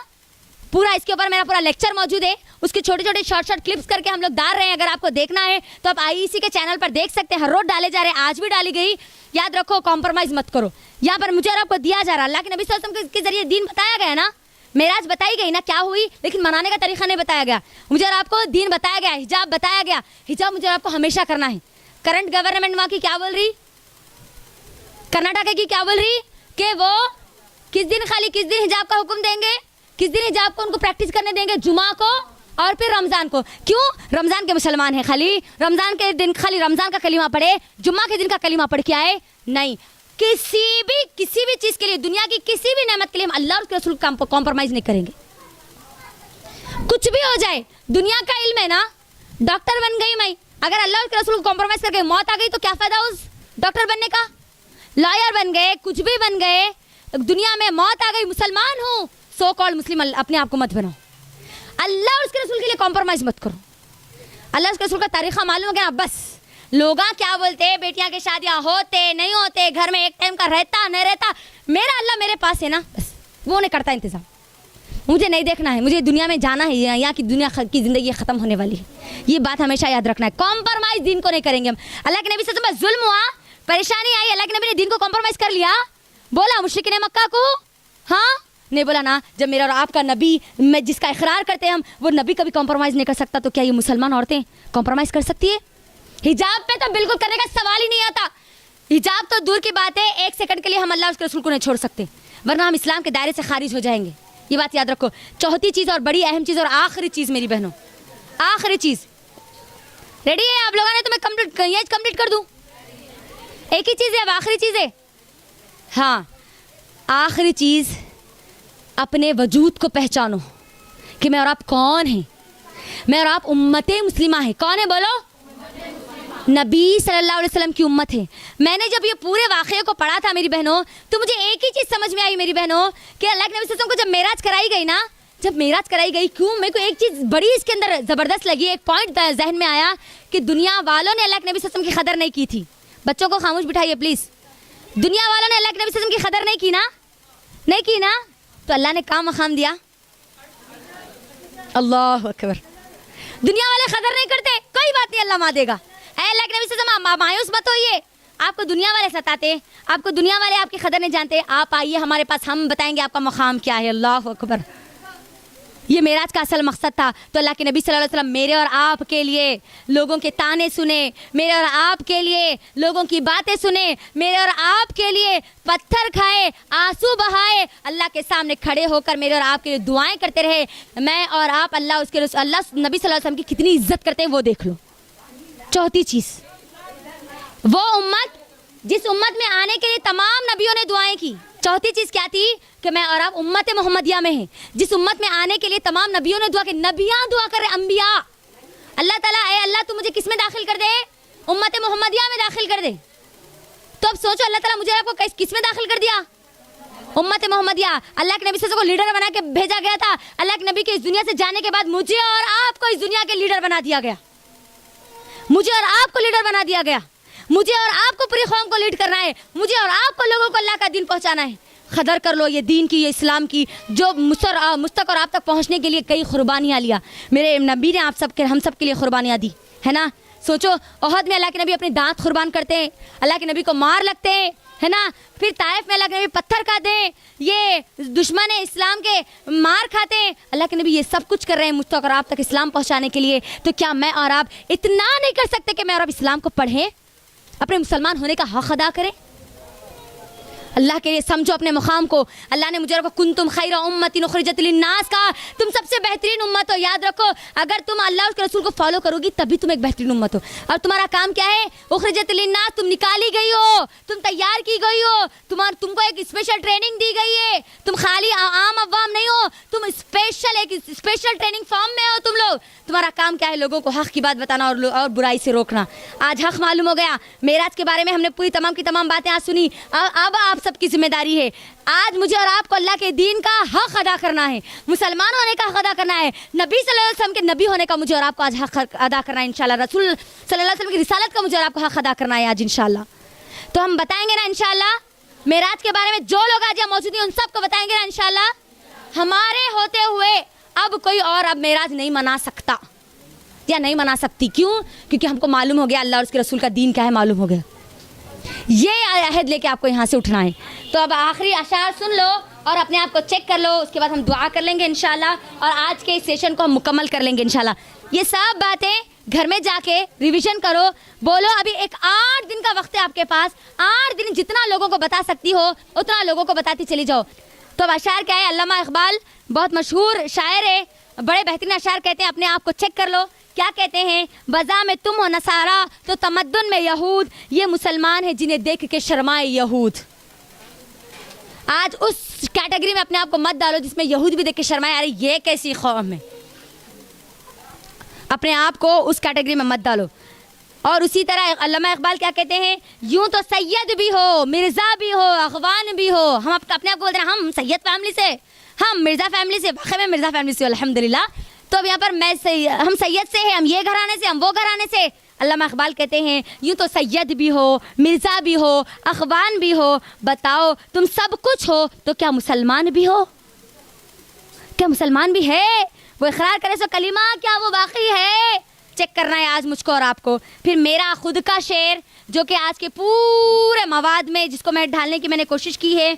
पूरा इसके ऊपर मेरा पूरा लेक्चर मौजूद है, उसके छोटे छोटे शॉर्ट क्लिप्स करके हम लोग डाल रहे हैं। अगर आपको देखना है तो आप आईईसी के चैनल पर देख सकते हैं, हर रोज डाले जा रहे हैं, आज भी डाली गई। याद रखो, कॉम्प्रोमाइज़ मत करो। यहाँ पर मुझे और आपको दिया जा रहा, अल्लाह के नबी सल्लल्लाहु अलैहि वसल्लम के जरिए दीन बताया गया ना, मेराज बताई गई ना, क्या हुई, लेकिन मनाने का तरीका नहीं बताया गया। मुझे और आपको दीन बताया गया, हिजाब बताया गया। हिजाब मुझे और आपको हमेशा करना है। करंट गवर्नमेंट वहाँ की क्या बोल रही, कर्नाटक की क्या बोल रही कि वो किस दिन हिजाब का हुक्म देंगे, किस दिन हिजाब को उनको प्रैक्टिस करने देंगे, जुमा को और फिर रमज़ान को। क्यों? रमज़ान के मुसलमान हैं, खाली रमज़ान के दिन खाली रमज़ान का कलीमा पढ़े, जुम्मा के दिन का कलीमा पढ़ के आए। नहीं, किसी भी चीज़ के लिए, दुनिया की किसी भी नेमत के लिए हम अल्लाह और उसके रसूल कॉम्प्रोमाइज़ नहीं करेंगे। कुछ भी हो जाए, दुनिया का इल्म है ना, डॉक्टर बन गई मैं, अगर अल्लाह और उसके रसूल को कॉम्प्रोमाइज़ करके मौत आ गई तो क्या फ़ायदा उस डॉक्टर बनने का? लॉयर बन गए, कुछ भी बन गए, दुनिया में मौत आ गई, मुसलमान हूँ, सो कॉल्ड मुस्लिम अपने आप को मत बनाओ। अल्लाह और उसके रसूल के लिए कॉम्प्रोमाइज़ मत करो। अल्लाह उसके रसूल का तरीक़ा मालूम हो गया, बस लोग क्या बोलते हैं, बेटियां की शादियां होते नहीं होते, घर में एक टाइम का रहता नहीं रहता, मेरा अल्लाह मेरे पास है ना, बस वो नहीं करता इंतज़ाम। मुझे नहीं देखना है, मुझे दुनिया में जाना है, यहाँ की दुनिया की ज़िंदगी ख़त्म होने वाली है, ये बात हमेशा याद रखना है। कॉम्प्रोमाइज़ दीन को नहीं करेंगे हम। अल्लाह के नबी से तुम्हें जुल्म हुआ, परेशानी आई, अल्लाह के नबी ने दीन को कॉम्प्रोमाइज़ कर लिया, बोला मुशरिकीन मक्का को, हाँ नहीं बोला ना। जब मेरा और आपका नबी में जिसका इकरार करते हैं हम, वो नबी कभी कॉम्प्रोमाइज़ नहीं कर सकता, तो क्या ये मुसलमान औरतें कॉम्प्रोमाइज़ कर सकती है? हिजाब पे तो बिल्कुल करने का सवाल ही नहीं आता। हिजाब तो दूर की बात है, एक सेकंड के लिए हम अल्लाह उसके रसूल को नहीं छोड़ सकते, वरना हम इस्लाम के दायरे से खारिज हो जाएंगे। ये बात याद रखो। चौथी चीज़ और बड़ी अहम चीज़ और आखिरी चीज़ मेरी बहनों, आखिरी चीज़, रेडी है आप लोगों ने? तो मैं कंप्लीट कर दूँ। एक ही चीज़ है, अब आखिरी चीज़ है। हाँ, आखिरी चीज़, अपने वजूद को पहचानो कि मैं और आप कौन हैं। मैं और आप उम्मते मुस्लिमा है। कौन है बोलो? नबी सल्लल्लाहु अलैहि वसल्लम की उम्मत है। मैंने जब ये पूरे वाक़े को पढ़ा था मेरी बहनों, तो मुझे एक ही चीज़ समझ में आई मेरी बहनों, कि अल्लाह के नबी सल्लल्लाहु अलैहि वसल्लम को जब मेराज कराई गई ना, जब मेराज कराई गई, क्यों मेरे को एक चीज़ बड़ी इसके अंदर ज़बरदस्त लगी, एक पॉइंट जहन में आया कि दुनिया वालों ने अल्लाह के नबी सल्लल्लाहु अलैहि वसल्लम की कदर नहीं की थी। बच्चों को खामोश बिठाइए प्लीज़। दुनिया वालों ने अल्लाह के नबी सल्लल्लाहु अलैहि वसल्लम की कदर नहीं की ना, नहीं की ना, तो अल्लाह ने काम मकाम दिया। अल्लाह अकबर। दुनिया वाले कदर नहीं करते, कोई बात नहीं, अल्लाह माँ देगा। अल्लाह के नबी से मायूस मत होइए, आपको दुनिया वाले सताते, आपको दुनिया वाले आपकी कदर नहीं जानते, आप आइए हमारे पास, हम बताएंगे आपका मकाम क्या है। अल्लाह अकबर। ये मेराज का असल मकसद था। तो अल्लाह के नबी सल्लल्लाहु अलैहि वसल्लम मेरे और आपके लिए लोगों के ताने सुने, मेरे और आपके लिए लोगों की बातें सुने, मेरे और आपके लिए पत्थर खाए, आंसू बहाए, अल्लाह के सामने खड़े होकर मेरे और आपके लिए दुआएं करते रहे। मैं और आप अल्लाह उसके अल्लाह नबी सल्लल्लाहु अलैहि वसल्लम की कितनी इज्जत करते हैं वो देख लो। चौथी चीज़, वो उम्मत जिस उम्मत में आने के लिए तमाम नबियों ने दुआएं की। चौथी चीज़ क्या थी? कि मैं और आप उम्मत मोहम्मदिया में हैं, जिस उम्मत में आने के लिए तमाम नबियों ने दुआ की। नबियाँ दुआ कर रहे, अम्बिया। अल्लाह ताला, ए अल्लाह तू मुझे किस में दाखिल कर दे? उम्मत मोहम्मदिया में दाखिल कर दे। तो अब सोचो, अल्लाह ताला मुझे आपको किस में दाखिल कर दिया? उम्मत मोहम्मदिया। अल्लाह के नबी को लीडर बना के भेजा गया था। अल्लाह के नबी के इस दुनिया से जाने के बाद मुझे और आपको इस दुनिया के लीडर बना दिया गया, मुझे और आपको लीडर बना दिया गया। मुझे और आपको पूरी कौम को लीड करना है, मुझे और आपको लोगों को अल्लाह का दीन पहुंचाना है। कदर कर लो ये दीन की, ये इस्लाम की, जो मुस्तक और आप तक पहुंचने के लिए कई कुर्बानियाँ लिया। मेरे नबी ने हम सब के लिए कुर्बानियाँ दी है ना। सोचो, ओहद में अल्लाह के नबी अपने दांत कुर्बान करते हैं, अल्लाह के नबी को मार लगते हैं है ना। फिर ताइफ में अल्लाह के नबी पत्थर खाते हैं, ये दुश्मन इस्लाम के मार खाते हैं, अल्लाह के नबी ये सब कुछ कर रहे हैं मुझ तक और आप तक इस्लाम पहुंचाने के लिए। तो क्या मैं और आप इतना नहीं कर सकते कि मैं और आप इस्लाम को पढ़ें, अपने मुसलमान होने का हक अदा करें? अल्लाह के लिए समझो अपने मुकाम को। अल्लाह ने मुझे रखो कुंतुम खैरा उम्मतिन उखरिजत लिन्नास का, तुम सबसे बेहतरीन उम्मत हो। याद रखो, अगर तुम अल्लाह उसके रसूल को फॉलो करोगी तभी तुम एक बेहतरीन उम्मत हो। और तुम्हारा काम क्या है? उखरिजत लिन्नास, तुम निकाली गई हो, तुम तैयार की गई हो, तुमको एक स्पेशल ट्रेनिंग दी गई है। तुम खाली आम अवाम नहीं हो, तुम एक स्पेशल ट्रेनिंग फॉर्म में हो तुम लोग। तुम्हारा काम क्या है? लोगों को हक की बात बताना और बुराई से रोकना। आज हक मालूम हो गया। मेराज के बारे में हमने पूरी तमाम की तमाम बातें आज सुनी। अब आप सबकी जिम्मेदारी है, आज मुझे और आपको अल्लाह के दीन का हक अदा करना है, मुसलमान होने का हक अदा करना है, नबी सल्लल्लाहु अलैहि वसल्लम के नबी होने का मुझे और आपको आज हक अदा करना है इंशाल्लाह। रसूल सल्लल्लाहु अलैहि वसल्लम की रिसालत का मुझे और आपको हक अदा करना है आज इंशाल्लाह। तो हम बताएंगे ना इंशाल्लाह मेराज के बारे में, जो लोग आज यहाँ मौजूद हैं उन सबको बताएंगे ना इंशाल्लाह। हमारे होते हुए अब कोई और अब मेराज नहीं मना सकता या नहीं मना सकती। क्यों? क्योंकि हमको मालूम हो गया अल्लाह और उसके रसूल का दीन क्या है, मालूम हो गया। ये अहद लेके आपको यहाँ से उठना है। तो अब आखिरी अशार सुन लो और अपने आप को चेक कर लो, उसके बाद हम दुआ कर लेंगे इंशाल्लाह और आज के इस सेशन को हम मुकम्मल कर लेंगे इंशाल्लाह। ये सब बातें घर में जाके रिवीजन करो, बोलो। अभी एक 8 दिन का वक्त है आपके पास, 8 दिन जितना लोगों को बता सकती हो उतना लोगों को बताती चली जाओ। तो अब अशार क्या है? अल्लामा इकबाल बहुत मशहूर शायर है, बड़े बेहतरीन अशार कहते हैं, अपने आप को चेक कर लो। क्या कहते हैं? बजा में तुम हो नसारा तो तमद्दुन में यहूद, ये मुसलमान है जिन्हें देख के शर्माए यहूद। आज उस कैटेगरी में अपने आप को मत डालो जिसमें यहूद भी देख के शर्माए, अरे ये कैसी कौम है। अपने आप को उस कैटेगरी में मत डालो। और उसी तरह अल्लामा इकबाल क्या कहते हैं? यूं तो सैयद भी हो, मिर्ज़ा भी हो, अखवान भी हो। हम अपने आप को बोलते हैं हम सैयद फैमिली से, हम मिर्ज़ा फैमिली से, वाकई में मिर्ज़ा फैमिली से अल्हम्दुलिल्लाह। तो अब यहाँ पर हम सैयद से हैं, हम ये घराने से, हम वो घराने से। अल्लामा इकबाल कहते हैं यूं तो सैयद भी हो, मिर्ज़ा भी हो, अखवान भी हो, बताओ तुम सब कुछ हो तो क्या मुसलमान भी हो? क्या मुसलमान भी है? वो इकरार करे सो कलीमा, क्या वो बाकी है? चेक करना है आज मुझको और आपको। फिर मेरा खुद का शेर जो कि आज के पूरे मवाद में जिसको मैं ढालने की मैंने कोशिश की है।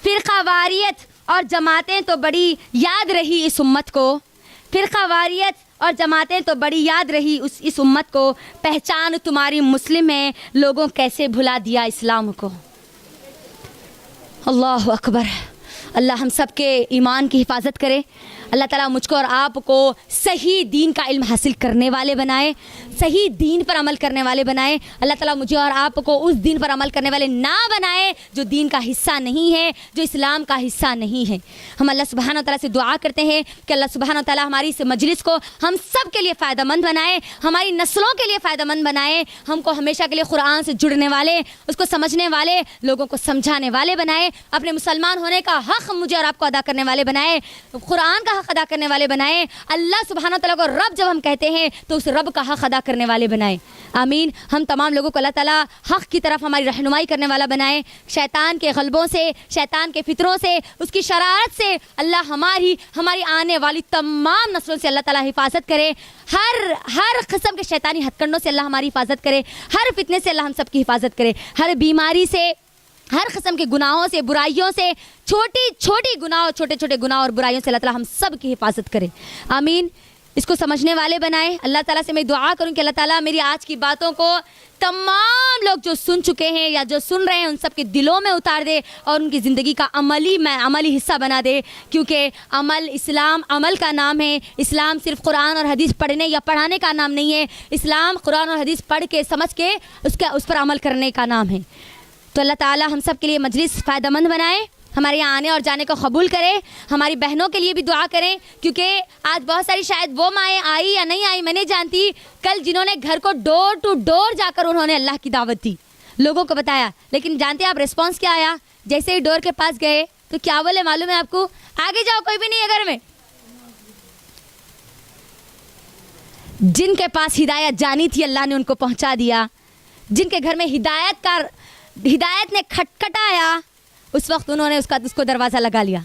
फिरका वारियत और जमातें तो बड़ी याद रही इस उम्मत को, फिरका वारियत और जमातें तो बड़ी याद रही इस उम्मत को, पहचान तुम्हारी मुस्लिम है, लोगों कैसे भुला दिया इस्लाम को। अल्लाह अकबर। अल्लाह हम सब के ईमान की हिफाजत करे। अल्लाह ताला मुझको और आपको सही दीन का इल्म हासिल करने वाले बनाए, सही दीन पर अमल करने वाले बनाए। अल्लाह ताला मुझे और आपको उस दीन पर अमल करने वाले ना बनाए जो दीन का हिस्सा नहीं है, जो इस्लाम का हिस्सा नहीं है। हम अल्लाह सुब्हान व तआला से दुआ करते हैं कि अल्लाह सुब्हान व तआला हमारी इस मजलिस को हम सब के लिए फ़ायदेमंद बनाए, हमारी नस्लों के लिए फ़ायदेमंद बनाए, हमको हमेशा के लिए कुरान से जुड़ने वाले, उसको समझने वाले, लोगों को समझाने वाले बनाए, अपने मुसलमान होने का हक़ मुझे और आपको अदा करने वाले बनाए, कुरान का हक़ अदा करने वाले बनाए। अल्लाह सुब्हानहू व तआला को रब जब हम कहते हैं तो उस रब का हक़ अदा करने वाले बनाए। आमीन। हम तमाम लोगों को अल्लाह ताला हक़ की तरफ हमारी रहनुमाई करने वाला बनाए। शैतान के गलबों से, शैतान के फितरों से, उसकी शरारत से अल्लाह हमारी आने वाली तमाम नस्लों से अल्लाह ताला हिफाजत करे। हर किस्म के शैतानी हथकंडों से अल्लाह हमारी हिफाजत करे, हर फितने से अल्लाह हम सब की हिफाजत करे, हर बीमारी से, हर किस्म के गुनाहों से, बुराइयों से, छोटे छोटे गुनाह और बुराइयों से अल्लाह ताला हम सब की हिफाजत करे। आमीन। इसको समझने वाले बनाए। अल्लाह ताला से मैं दुआ करूं कि अल्लाह ताला मेरी आज की बातों को तमाम लोग जो सुन चुके हैं या जो सुन रहे हैं उन सब के दिलों में उतार दे और उनकी ज़िंदगी का अमली हिस्सा बना दे। क्योंकि अमल, इस्लाम अमल का नाम है। इस्लाम सिर्फ कुरान और हदीस पढ़ने या पढ़ाने का नाम नहीं है। इस्लाम कुरान और हदीस पढ़ के, समझ के उस पर अमल करने का नाम है। तो अल्लाह ताला हम सब के लिए मजलिस फ़ायदेमंद बनाए, हमारे यहाँ आने और जाने को कबूल करें। हमारी बहनों के लिए भी दुआ करें, क्योंकि आज बहुत सारी शायद वो माएँ आई या नहीं आई मैं नहीं जानती, कल जिन्होंने घर को डोर टू डोर जाकर उन्होंने अल्लाह की दावत दी, लोगों को बताया, लेकिन जानते हैं आप रिस्पॉन्स क्या आया? जैसे ही डोर के पास गए तो क्या बोले मालूम है आपको? आगे जाओ, कोई भी नहीं है घर में। जिनके पास हिदायत जानी थी अल्लाह ने उनको पहुँचा दिया। जिनके घर में हिदायत ने खटखटाया उस वक्त उन्होंने उसको दरवाज़ा लगा लिया।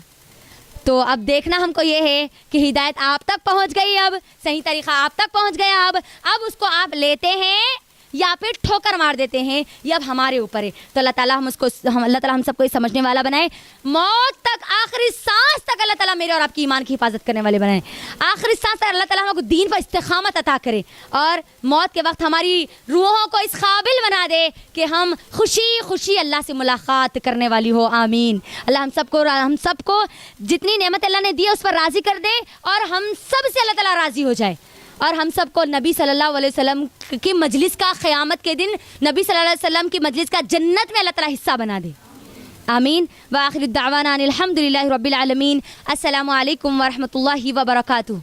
तो अब देखना हमको ये है कि हिदायत आप तक पहुंच गई, अब सही तरीक़ा आप तक पहुंच गया। अब उसको आप लेते हैं या फिर ठोकर मार देते हैं, ये अब हमारे ऊपर है। तो अल्लाह ताला अल्लाह ताला हम सबको समझने वाला बनाए, मौत तक, आखिरी सांस तक अल्लाह ताला मेरे और आपकी ईमान की हिफाजत करने वाले बनाए। आखिरी सांस तक अल्लाह ताला हमको दीन पर इस्तिकामत अता करे और मौत के वक्त हमारी रूहों को इस काबिल बना दे कि हम खुशी खुशी अल्लाह से मुलाकात करने वाली हो। आमीन। अल्लाह हम सबको जितनी नेमत अल्लाह ने दी है उस पर राज़ी कर दे और हम सब से अल्लाह ताला राज़ी हो जाए और हम सबको नबी सल्लल्लाहु अलैहि वसल्लम की मजलिस का, क़यामत के दिन नबी सल्लल्लाहु अलैहि वसल्लम की मजलिस का जन्नत में अल्लाह ताला हिस्सा बना दे। आमीन। व आखिर दावाना अनिल हम्दुलिल्लाहि रब्बिल आलमीन। अस्सलामु अलैकुम व रहमतुल्लाहि व बरकातुहू।